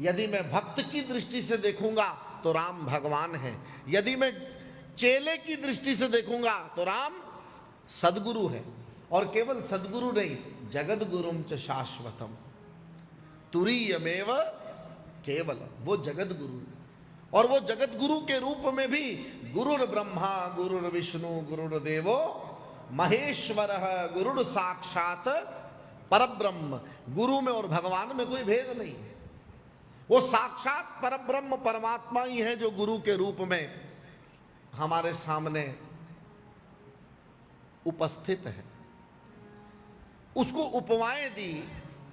यदि मैं भक्त की दृष्टि से देखूंगा तो राम भगवान है, यदि मैं चेले की दृष्टि से देखूंगा तो राम सदगुरु है। और केवल सदगुरु नहीं, जगत गुरुम च शाश्वतम तुरीयमेव केवलम, वो जगत गुरु। और वो जगत गुरु के रूप में भी गुरुर ब्रह्मा गुरुर विष्णु गुरुर्देवो महेश्वरः गुरुर साक्षात परब्रह्म। गुरु में और भगवान में कोई भेद नहीं है। वो साक्षात परब्रह्म परमात्मा ही है जो गुरु के रूप में हमारे सामने उपस्थित है। उसको उपमाएं दी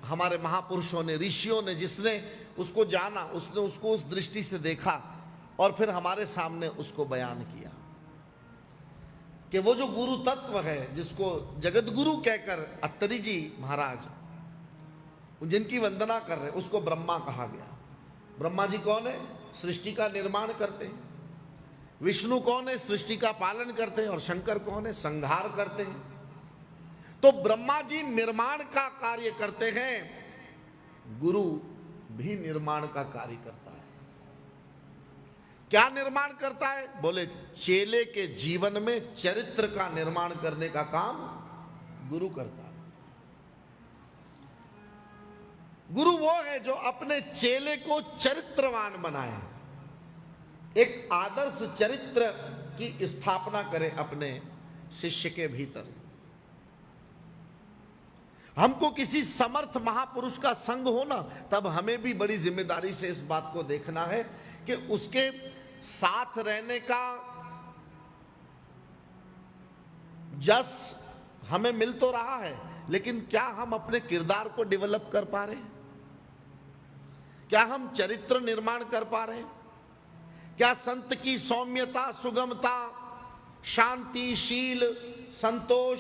हमारे महापुरुषों ने, ऋषियों ने। जिसने उसको जाना, उसने उसको उस दृष्टि से देखा और फिर हमारे सामने उसको बयान किया कि वो जो गुरु तत्व है, जिसको जगत गुरु कहकर अत्तरी जी महाराज जिनकी वंदना कर रहे, उसको ब्रह्मा कहा गया। ब्रह्मा जी कौन है? सृष्टि का निर्माण करते हैं। विष्णु कौन है? सृष्टि का पालन करते हैं। और शंकर कौन है? संहार करते हैं। तो ब्रह्मा जी निर्माण का कार्य करते हैं, गुरु भी निर्माण का कार्य करता है। क्या निर्माण करता है? बोले चेले के जीवन में चरित्र का निर्माण करने का काम गुरु करता है। गुरु वो है जो अपने चेले को चरित्रवान बनाए, एक आदर्श चरित्र की स्थापना करे अपने शिष्य के भीतर। हमको किसी समर्थ महापुरुष का संग हो ना, तब हमें भी बड़ी जिम्मेदारी से इस बात को देखना है कि उसके साथ रहने का जस हमें मिल तो रहा है, लेकिन क्या हम अपने किरदार को डेवलप कर पा रहे हैं? क्या हम चरित्र निर्माण कर पा रहे हैं? क्या संत की सौम्यता, सुगमता, शांति, शील, संतोष,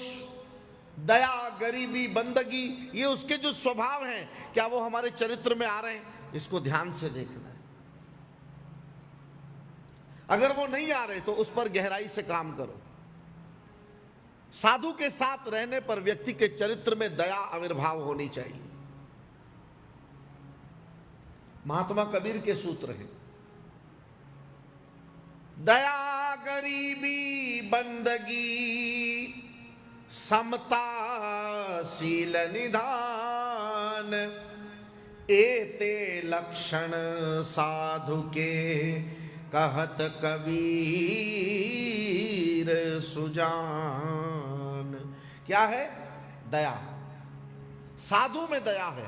दया, गरीबी, बंदगी, ये उसके जो स्वभाव हैं, क्या वो हमारे चरित्र में आ रहे हैं? इसको ध्यान से देखना है। अगर वो नहीं आ रहे तो उस पर गहराई से काम करो। साधु के साथ रहने पर व्यक्ति के चरित्र में दया आविर्भाव होनी चाहिए। महात्मा कबीर के सूत्र हैं, दया, गरीबी, बंदगी, समता, शील, निधान, एते लक्षण साधु के कहत कबीर सुजान। क्या है? दया, साधु में दया है।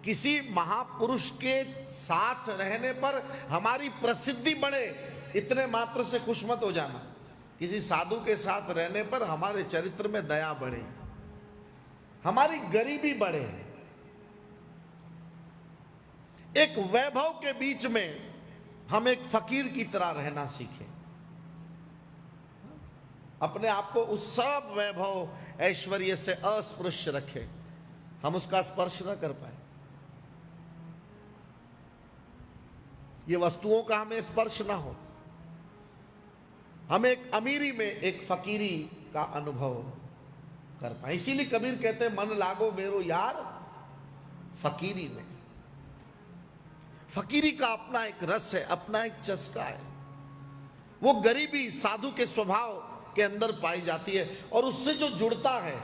किसी महापुरुष के साथ रहने पर हमारी प्रसिद्धि बढ़े, इतने मात्र से खुश मत हो जाना। किसी साधु के साथ रहने पर हमारे चरित्र में दया बढ़े, हमारी गरीबी बढ़े, एक वैभव के बीच में हम एक फकीर की तरह रहना सीखें, अपने आप को उस सब वैभव ऐश्वर्य से अस्पृश्य रखें, हम उसका स्पर्श न कर पाए। ये वस्तुओं का हमें स्पर्श ना हो, हम एक अमीरी में एक फकीरी का अनुभव कर पाए। इसीलिए कबीर कहते हैं, मन लागो मेरो यार फकीरी में। फकीरी का अपना एक रस है, अपना एक चस्का है। वो गरीबी साधु के स्वभाव के अंदर पाई जाती है, और उससे जो जुड़ता है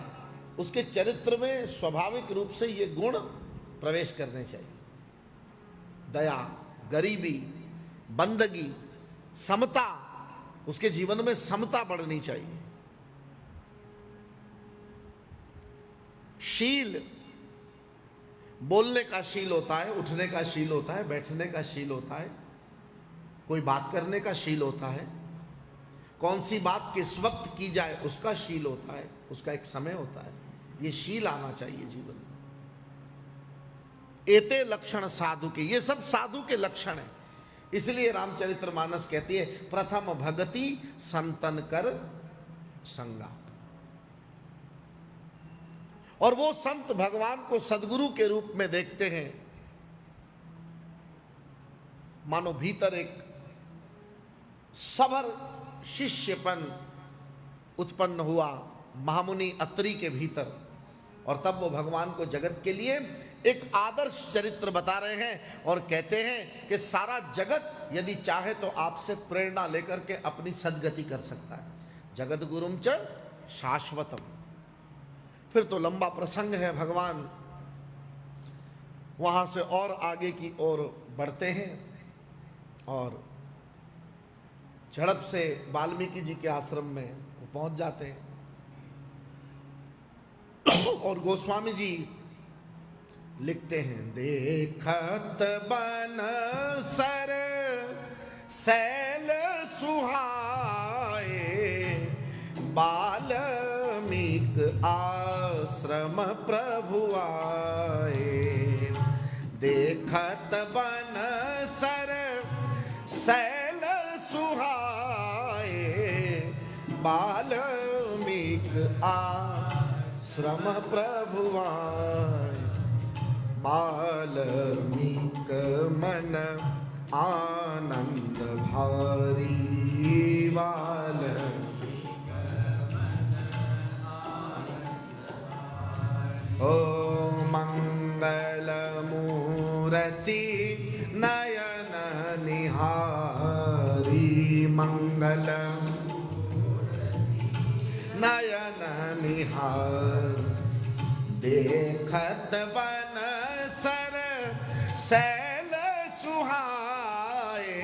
उसके चरित्र में स्वाभाविक रूप से ये गुण प्रवेश करने चाहिए। दया, गरीबी, बंदगी, समता, उसके जीवन में समता बढ़नी चाहिए। शील, बोलने का शील होता है, उठने का शील होता है, बैठने का शील होता है, कोई बात करने का शील होता है, कौन सी बात किस वक्त की जाए उसका शील होता है, उसका एक समय होता है। ये शील आना चाहिए जीवन में। एते लक्षण साधु के, ये सब साधु के लक्षण हैं। इसलिए रामचरितमानस कहती है, प्रथम भगति संतन कर संगा। और वो संत भगवान को सदगुरु के रूप में देखते हैं। मानो भीतर एक सबर शिष्यपन उत्पन्न हुआ महामुनि अत्रि के भीतर, और तब वो भगवान को जगत के लिए एक आदर्श चरित्र बता रहे हैं और कहते हैं कि सारा जगत यदि चाहे तो आपसे प्रेरणा लेकर के अपनी सदगति कर सकता है। जगत गुरुम च शाश्वतम। फिर तो लंबा प्रसंग है, भगवान वहां से और आगे की ओर बढ़ते हैं और झड़प से वाल्मीकि जी के आश्रम में वो पहुंच जाते हैं। और गोस्वामी जी लिखते हैं, देखत बन सर सैल सुहाए, बाल्मीक आश्रम प्रभु आए। देखत बन सर सैल सुहाए, बाल्मीक आश्रम प्रभु आए। बाल्मीक मन आनंद भारी, ओ मंगल मूर्ति नयन निहारी, मंगल नयन निहार। देखत बन सर सैल सुहाए,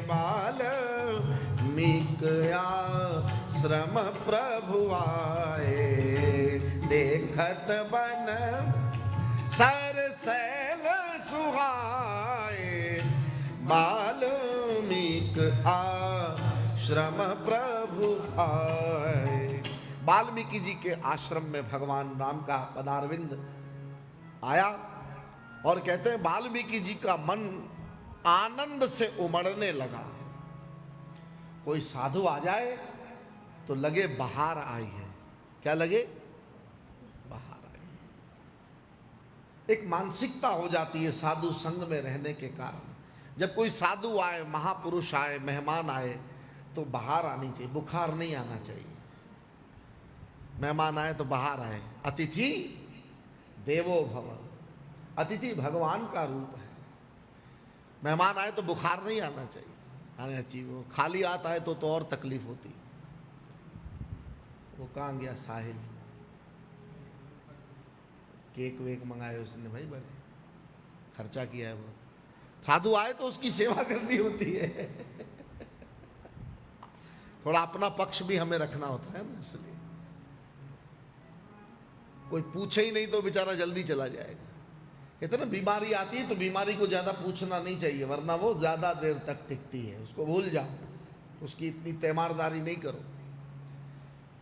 बाल्मीक आश्रम प्रभु आए। देखत बन सर सैल सुहाए, बाल्मीक आश्रम प्रभु आए। वाल्मीकि जी के आश्रम में भगवान राम का पदारविंद आया और कहते हैं वाल्मीकि जी का मन आनंद से उमड़ने लगा। कोई साधु आ जाए तो लगे बाहर आई है। क्या लगे? बाहर आई। एक मानसिकता हो जाती है साधु संग में रहने के कारण। जब कोई साधु आए, महापुरुष आए, मेहमान आए तो बाहर आनी चाहिए, बुखार नहीं आना चाहिए। मेहमान आए तो बाहर आए। अतिथि देवो भव, अतिथि भगवान का रूप है। मेहमान आए तो बुखार नहीं आना चाहिए, आना चाहिए। वो खाली आता है तो और तकलीफ होती। वो कहाँ गया साहिल? केक वेक मंगाए उसने, भाई बड़े खर्चा किया है बहुत। साधु आए तो उसकी सेवा करनी होती है। थोड़ा अपना पक्ष भी हमें रखना होता है ना, इसलिए। कोई पूछे ही नहीं तो बेचारा जल्दी चला जाएगा। कहते ना बीमारी आती है तो बीमारी को ज़्यादा पूछना नहीं चाहिए, वरना वो ज़्यादा देर तक टिकती है। उसको भूल जाओ, उसकी इतनी तीमारदारी नहीं करो।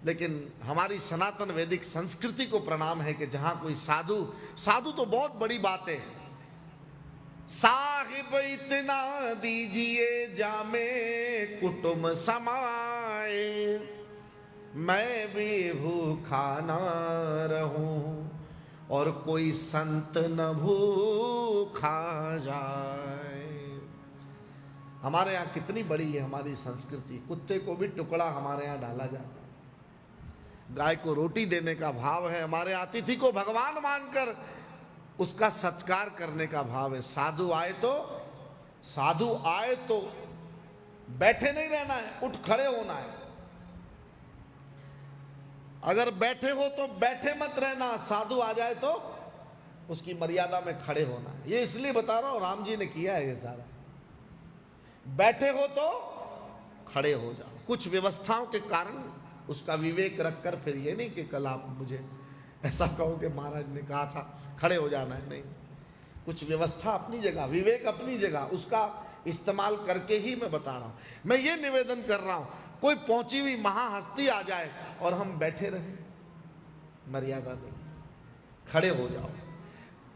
लेकिन हमारी सनातन वैदिक संस्कृति को प्रणाम है कि जहाँ कोई साधु, साधु तो बहुत बड़ी बात है। साहिब इतना दीजिए जामे कुटुम समाए, मैं भी भूखा ना रहूं और कोई संत न भूखा जाए। हमारे यहाँ कितनी बड़ी है हमारी संस्कृति। कुत्ते को भी टुकड़ा हमारे यहाँ डाला जाता है, गाय को रोटी देने का भाव है हमारे यहाँ। अतिथि को भगवान मानकर उसका सत्कार करने का भाव है। साधु आए तो बैठे नहीं रहना है, उठ खड़े होना है। अगर बैठे हो तो बैठे मत रहना, साधु आ जाए तो उसकी मर्यादा में खड़े होना है। ये इसलिए बता रहा हूं, राम जी ने किया है ये सारा। बैठे हो तो खड़े हो जाओ, कुछ व्यवस्थाओं के कारण उसका विवेक रखकर। फिर ये नहीं कि कल आप मुझे ऐसा कहो कि महाराज ने कहा था खड़े हो जाना है, नहीं। कुछ व्यवस्था अपनी जगह, विवेक अपनी जगह, उसका इस्तेमाल करके ही मैं बता रहा हूं। मैं ये निवेदन कर रहा हूं, कोई पहुंची हुई महाहस्ती आ जाए और हम बैठे रहे, मर्यादा नहीं। खड़े हो जाओ,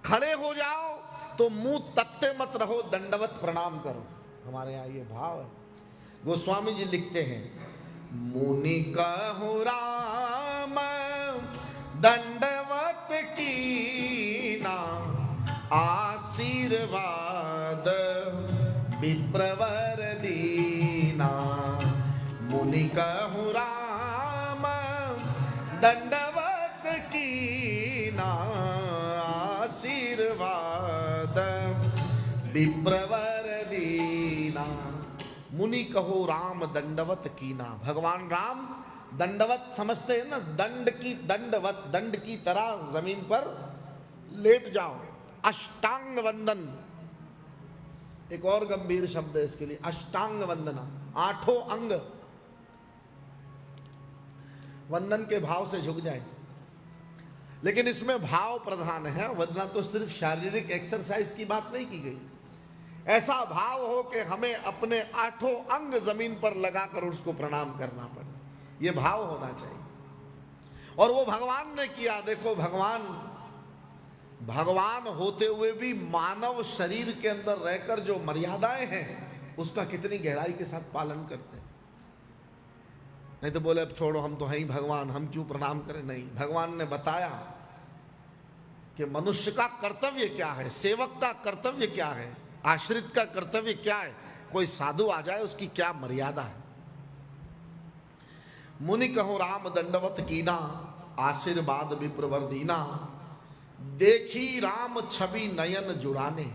खड़े हो जाओ तो मुंह तकते मत रहो, दंडवत प्रणाम करो। हमारे यहाँ ये भाव है। गोस्वामी जी लिखते हैं, मुनि कहो राम दंडवत कीना, आशीर्वाद विप्रवर दीना। मुनि कहु राम दंडवत कीना, आशीर्वाद विप्रवर दीना। मुनि कहो राम दंडवत कीना। भगवान राम दंडवत समझते हैं ना, दंडवत, दंड की तरह जमीन पर लेट जाओ। अष्टांग वंदन एक और गंभीर शब्द है इसके लिए, अष्टांग वंदना, 8 अंग वंदन के भाव से झुक जाए। लेकिन इसमें भाव प्रधान है, वरना तो सिर्फ शारीरिक एक्सरसाइज की बात नहीं की गई। ऐसा भाव हो कि हमें अपने 8 अंग जमीन पर लगाकर उसको प्रणाम करना पड़े, ये भाव होना चाहिए। और वो भगवान ने किया। देखो, भगवान होते हुए भी मानव शरीर के अंदर रहकर जो मर्यादाएं हैं उसका कितनी गहराई के साथ पालन करते हैं। नहीं तो बोले अब छोड़ो, हम तो हैं ही भगवान, हम क्यों प्रणाम करें। नहीं, भगवान ने बताया कि मनुष्य का कर्तव्य क्या है, सेवक का कर्तव्य क्या है, आश्रित का कर्तव्य क्या है, कोई साधु आ जाए उसकी क्या मर्यादा है। मुनि कहो राम दंडवत कीना, आशीर्वाद विप्रवर दीना। देखी राम छवि नयन जुड़ाने।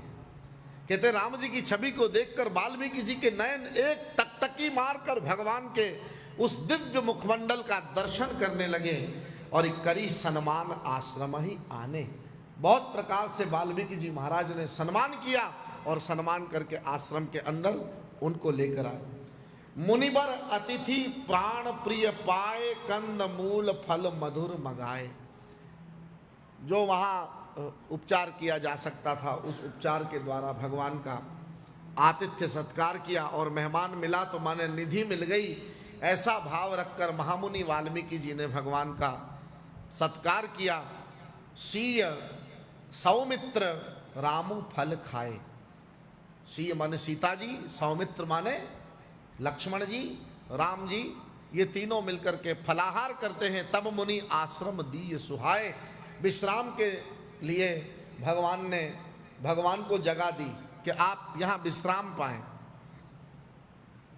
कहते राम जी की छवि को देखकर वाल्मीकि जी के नयन एक टकटकी मारकर भगवान के उस दिव्य मुखमंडल का दर्शन करने लगे और करी सन्मान आश्रम ही आने। बहुत प्रकार से वाल्मीकि जी महाराज ने सम्मान किया और सम्मान करके आश्रम के अंदर उनको लेकर आए। मुनिवर अतिथि प्राण प्रिय पाए, कंद मूल फल मधुर मगाए। जो वहाँ उपचार किया जा सकता था उस उपचार के द्वारा भगवान का आतिथ्य सत्कार किया, और मेहमान मिला तो माने निधि मिल गई, ऐसा भाव रखकर महामुनि वाल्मीकि जी ने भगवान का सत्कार किया। सीय सौमित्र रामु फल खाए। सीय माने सीता जी, सौमित्र माने लक्ष्मण जी, राम जी, ये तीनों मिलकर के फलाहार करते हैं। तब मुनि आश्रम दिए सुहाए। विश्राम के लिए भगवान ने भगवान को जगह दी कि आप यहाँ विश्राम पाएं।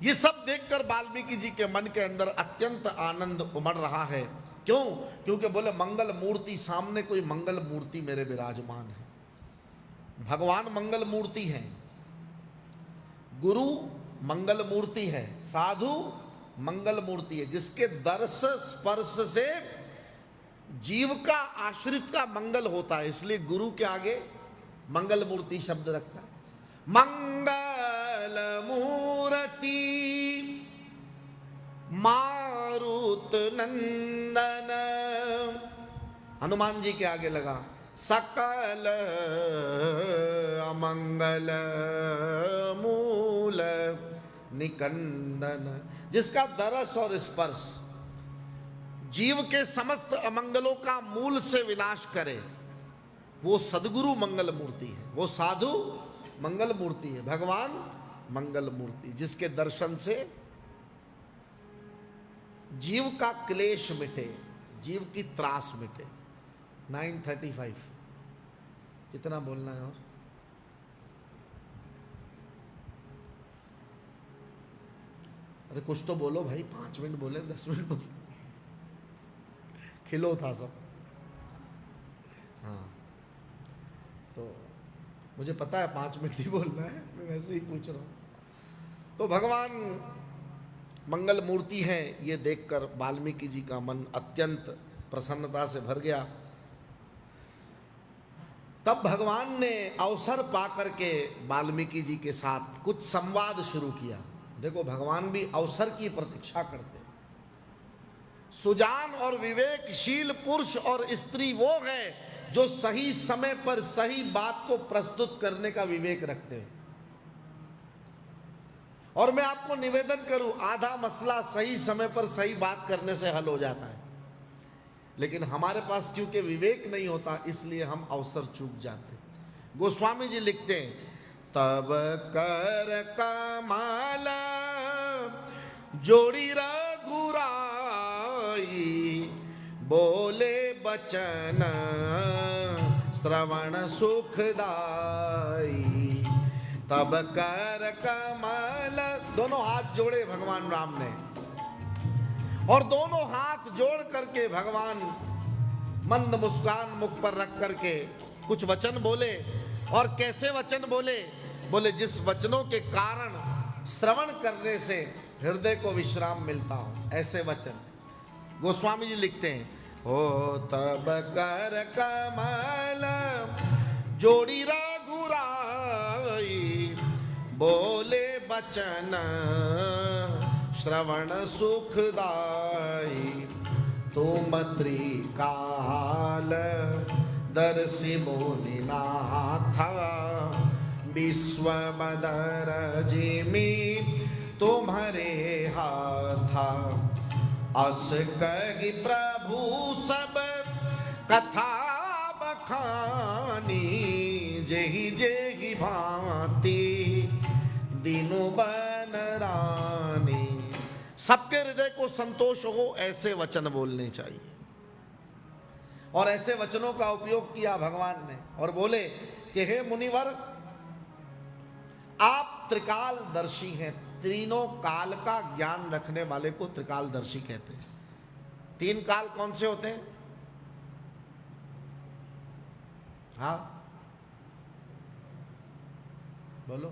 ये सब देखकर वाल्मीकि जी के मन के अंदर अत्यंत आनंद उमड़ रहा है। क्यों? क्योंकि बोले मंगल मूर्ति, सामने कोई मंगल मूर्ति मेरे विराजमान है। भगवान मंगल मूर्ति है, गुरु मंगल मूर्ति है, साधु मंगल मूर्ति है, जिसके दर्श स्पर्श से जीव का, आश्रित का मंगल होता है। इसलिए गुरु के आगे मंगल मूर्ति शब्द रखता है। मंगल मूर्ति मारुत नंदन, हनुमान जी के आगे लगा, सकल अमंगल मूल निकंदन, जिसका दरस और स्पर्श जीव के समस्त अमंगलों का मूल से विनाश करे, वो सदगुरु मंगल मूर्ति है, वो साधु मंगल मूर्ति है, भगवान मंगल मूर्ति, जिसके दर्शन से जीव का क्लेश मिटे, जीव की त्रास मिटे। 9:35 कितना बोलना है? और अरे कुछ तो बोलो भाई, 5 मिनट बोले, 10 मिनट बोले, खिलो था सब। हाँ, तो मुझे पता है 5 मिनट ही बोलना है, मैं वैसे ही पूछ रहा हूँ। तो भगवान मंगल मूर्ति है, ये देखकर वाल्मीकि जी का मन अत्यंत प्रसन्नता से भर गया। तब भगवान ने अवसर पाकर के वाल्मीकि जी के साथ कुछ संवाद शुरू किया। देखो, भगवान भी अवसर की प्रतीक्षा करते। सुजान और विवेकशील पुरुष और स्त्री वो है जो सही समय पर सही बात को प्रस्तुत करने का विवेक रखते हैं। और मैं आपको निवेदन करूं, आधा मसला सही समय पर सही बात करने से हल हो जाता है, लेकिन हमारे पास क्योंकि विवेक नहीं होता, इसलिए हम अवसर चूक जाते। गोस्वामी जी लिखते हैं, तब कर कमाल जोड़ी रघुराई, बोले बचन श्रवण सुखदाई। तब कर कमल, दोनों हाथ जोड़े भगवान राम ने, और दोनों हाथ जोड़ करके भगवान मंद मुस्कान मुख पर रख करके कुछ वचन बोले। और कैसे वचन बोले? बोले जिस वचनों के कारण श्रवण करने से हृदय को विश्राम मिलता हो, ऐसे वचन। गोस्वामी जी लिखते हैं, हो तब कर कमल जोड़ी रघुराई, बोले बचन श्रवण सुखदाई। तुम त्रिकाल दर्शि मुनिनाथ, विश्व मदर जिमि तुम्हारे हाथ। अस कहि प्रभु सब कथा बखानी, जेहि जेहि भांति दीनु बन रानी। सबके हृदय को संतोष हो, ऐसे वचन बोलने चाहिए। और ऐसे वचनों का उपयोग किया भगवान ने, और बोले कि हे मुनिवर, आप त्रिकालदर्शी हैं। तीनों काल का ज्ञान रखने वाले को त्रिकालदर्शी कहते हैं। 3 काल कौन से होते हैं? हाँ बोलो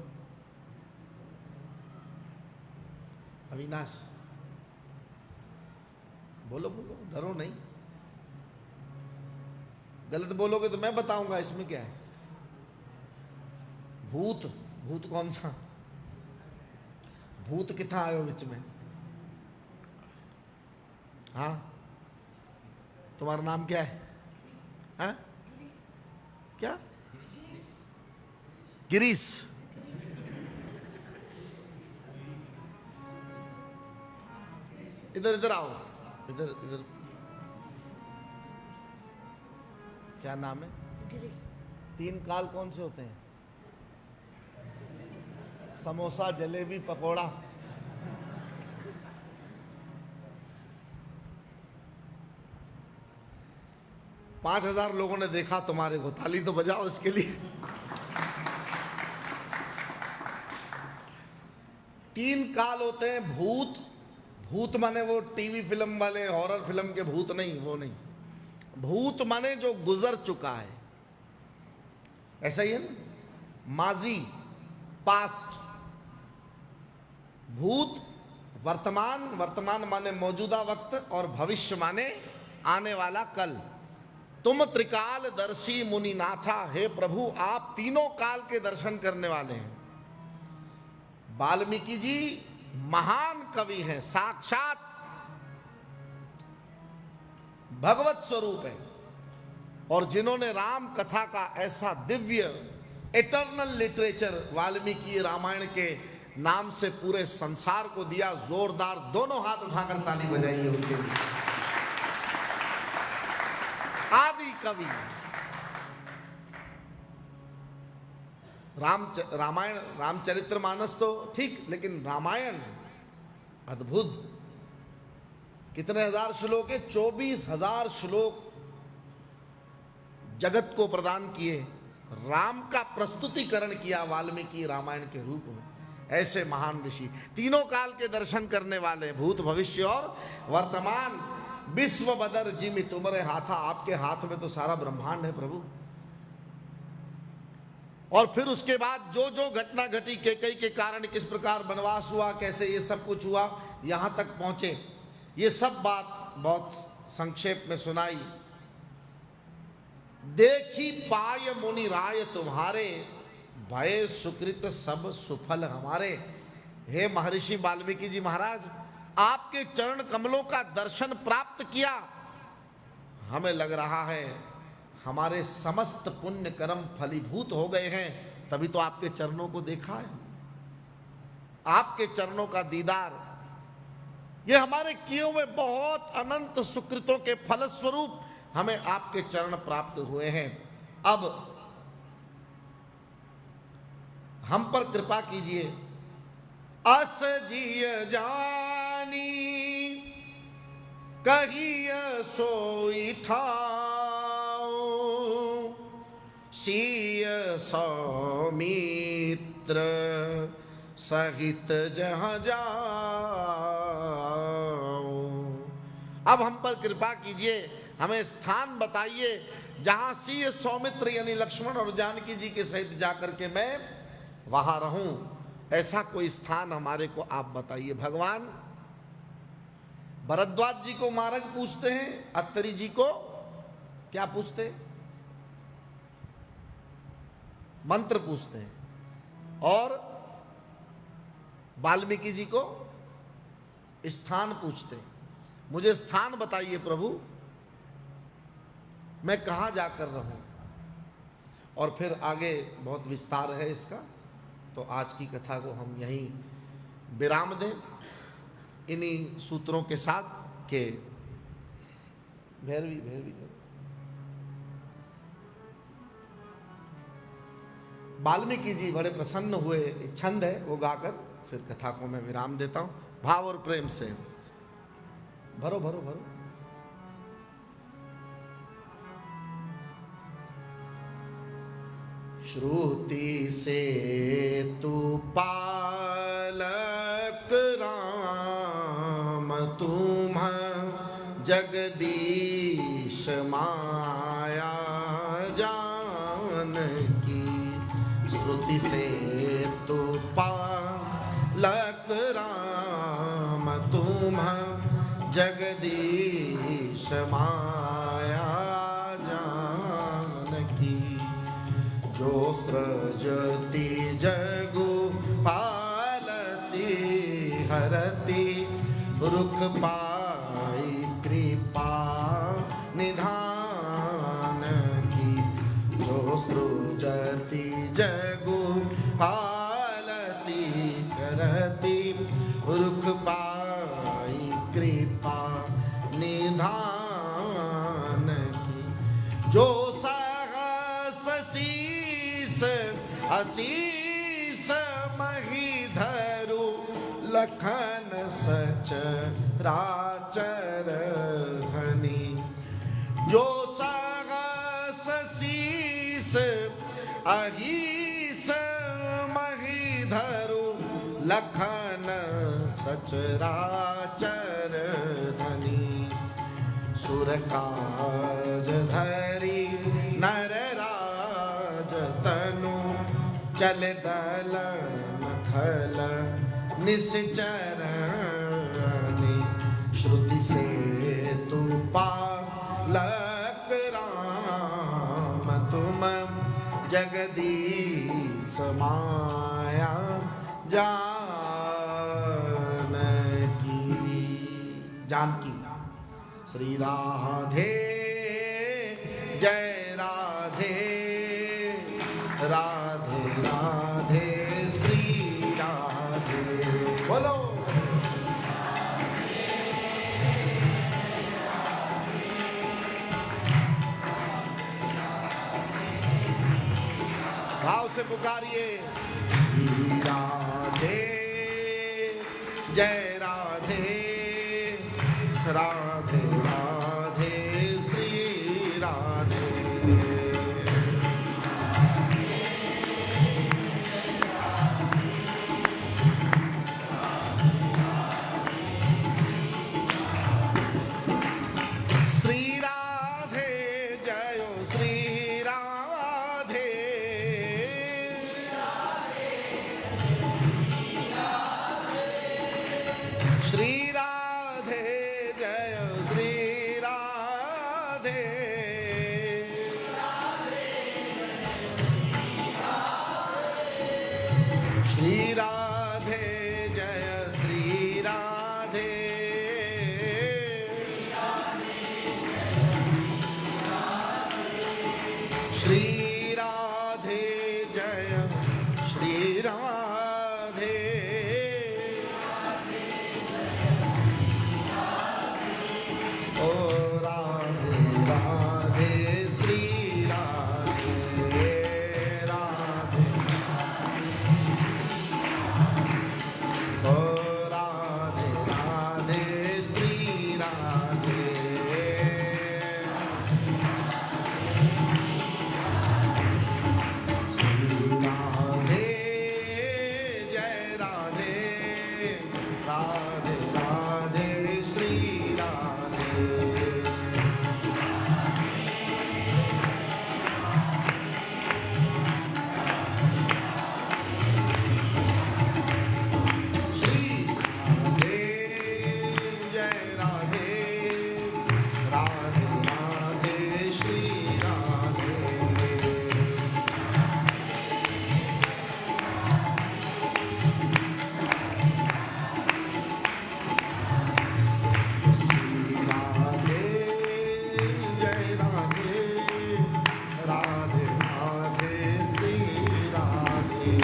अविनाश, बोलो बोलो, डरो नहीं। गलत बोलोगे तो मैं बताऊंगा, इसमें क्या है। भूत, भूत कौन सा? भूत कितना आयो बीच में? हाँ, तुम्हारा नाम क्या है? हाँ क्या? गिरीश। इधर इधर आओ, इधर इधर। क्या नाम है? 3 काल कौन से होते हैं? समोसा, जलेबी, पकोड़ा। पांच 5000 लोगों ने देखा तुम्हारे को, ताली तो बजाओ इसके लिए। 3 काल होते हैं। भूत, भूत माने वो टीवी फिल्म वाले हॉरर फिल्म के भूत नहीं, वो नहीं। भूत माने जो गुजर चुका है, ऐसा ही है ना, माजी, पास्ट। भूत वर्तमान, वर्तमान माने मौजूदा वक्त, और भविष्य माने आने वाला कल। तुम त्रिकालदर्शी मुनिनाथा, हे प्रभु आप तीनों काल के दर्शन करने वाले हैं। वाल्मीकि जी महान कवि हैं, साक्षात भगवत स्वरूप है। और जिन्होंने राम कथा का ऐसा दिव्य एटर्नल लिटरेचर वाल्मीकि रामायण के नाम से पूरे संसार को दिया, जोरदार दोनों हाथ उठाकर ताली बजाइए उनके लिए। आदि कवि रामायण रामचरितमानस तो ठीक, लेकिन रामायण अद्भुत। कितने हजार श्लोक है? 24,000 श्लोक जगत को प्रदान किए, राम का प्रस्तुतिकरण किया वाल्मीकि रामायण के रूप में। ऐसे महान ऋषि, तीनों काल के दर्शन करने वाले, भूत भविष्य और वर्तमान। विश्व बदर जिमि तुम्हारे हाथा, आपके हाथ में तो सारा ब्रह्मांड है प्रभु। और फिर उसके बाद जो जो घटना घटी, कैकेयी के कारण किस प्रकार वनवास हुआ, कैसे ये सब कुछ हुआ, यहां तक पहुंचे, ये सब बात बहुत संक्षेप में सुनाई। देखी पाय मुनि राय तुम्हारे, भय सुकृत सब सुफल हमारे। हे महर्षि वाल्मीकि जी महाराज, आपके चरण कमलों का दर्शन प्राप्त किया, हमें लग रहा है हमारे समस्त पुण्य कर्म फलीभूत हो गए हैं, तभी तो आपके चरणों को देखा है। आपके चरणों का दीदार, ये हमारे किए हुए बहुत अनंत सुकृतों के फलस्वरूप हमें आपके चरण प्राप्त हुए हैं। अब हम पर कृपा कीजिए। अस जिय जानी कहिय सोई ठाओ, सिय सौमित्र सहित जहाँ जाओ। अब हम पर कृपा कीजिए, हमें स्थान बताइए जहां सिय सौमित्र यानी लक्ष्मण और जानकी जी के सहित जाकर के मैं वहां रहूं। ऐसा कोई स्थान हमारे को आप बताइए। भगवान भरद्वाज जी को मार्ग पूछते हैं, अत्तरी जी को क्या पूछते हैं? मंत्र पूछते हैं, और वाल्मीकि जी को स्थान पूछते हैं। मुझे स्थान बताइए प्रभु, मैं कहां जाकर रहूं। और फिर आगे बहुत विस्तार है इसका, तो आज की कथा को हम यहीं विराम दें इन्हीं सूत्रों के साथ के भैरवी भैरवी वाल्मीकि जी बड़े प्रसन्न हुए। छंद है वो गाकर फिर कथा को मैं विराम देता हूं। भाव और प्रेम से भरो भरो भरो। श्रुति से तू पालक राम तुम जगदीश माया जानकी। श्रुति से तू पालक राम तुम जगदीश माया जानकी। जो सृजति जगु पालती हरति रुख पाई कृपा निधान की। जो सृजति जगु पालती हरति रुख पाई कृपा निधान की। जो असीस महीधरु लखन सचराचर घनी। जो सहस शीस अहीस महीधरु लखन सचराचर धनी। सुर काज धरी नर तनु चल दल नखल निश्चरणी। श्रुति से तू पालक राम तुम जगदीश माया जानकी। श्री राधे जय राधे राधे राधे श्री राधे। बोलो भाव से पुकारिए। राधे जय राधे राधे राधे श्री राधे। श्री राधे जयो श्री राधे। श्री राधे जय श्री राधे। श्री राधे जय श्री राधे। श्री राधे जय श्री राधे। ओ राधे राधे श्री राधे राधे। ओ राधे राधे श्री राधे। श्री राधे जय राधे राधे राधे श्री राधे। श्री राधे जय राधे राधे राधे श्री राधे। श्री राधे जय राधे राधे राधे श्री राधे।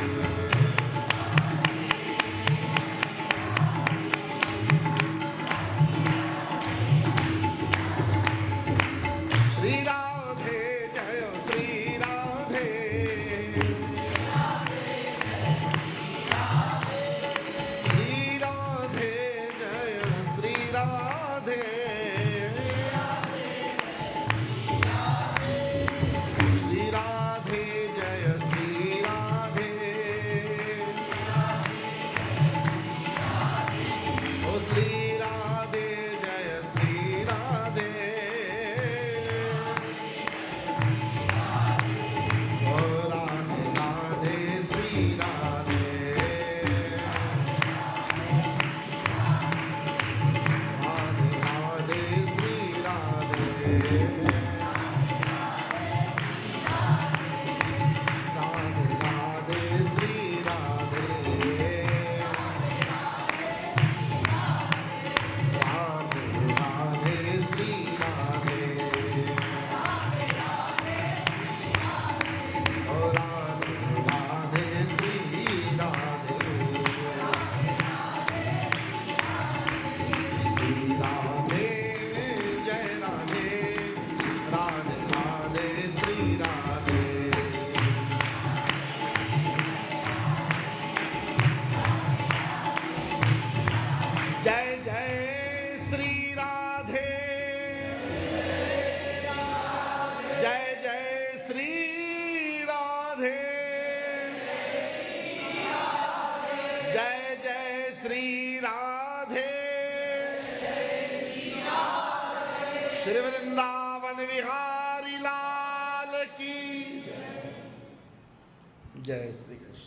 श्री राधे जय श्री राधे। श्री राधे जय श्री राधे। श्री राधे जय श्री राधे। ओ श्री राधे जय श्री राधे। ओ राधे राधे श्री राधे। राधे राधे श्री राधे। राधे राधे श्री राधे। राधे राधे श्री राधे। ओ राधे राधे श्री राधे। श्री राधे जय राधे राधे राधे श्री राधे। जय जय श्री राधे। जय जय श्री राधे। जय जय श्री राधे। श्री वृंदावन विहारी लाल की जय श्री कृष्ण।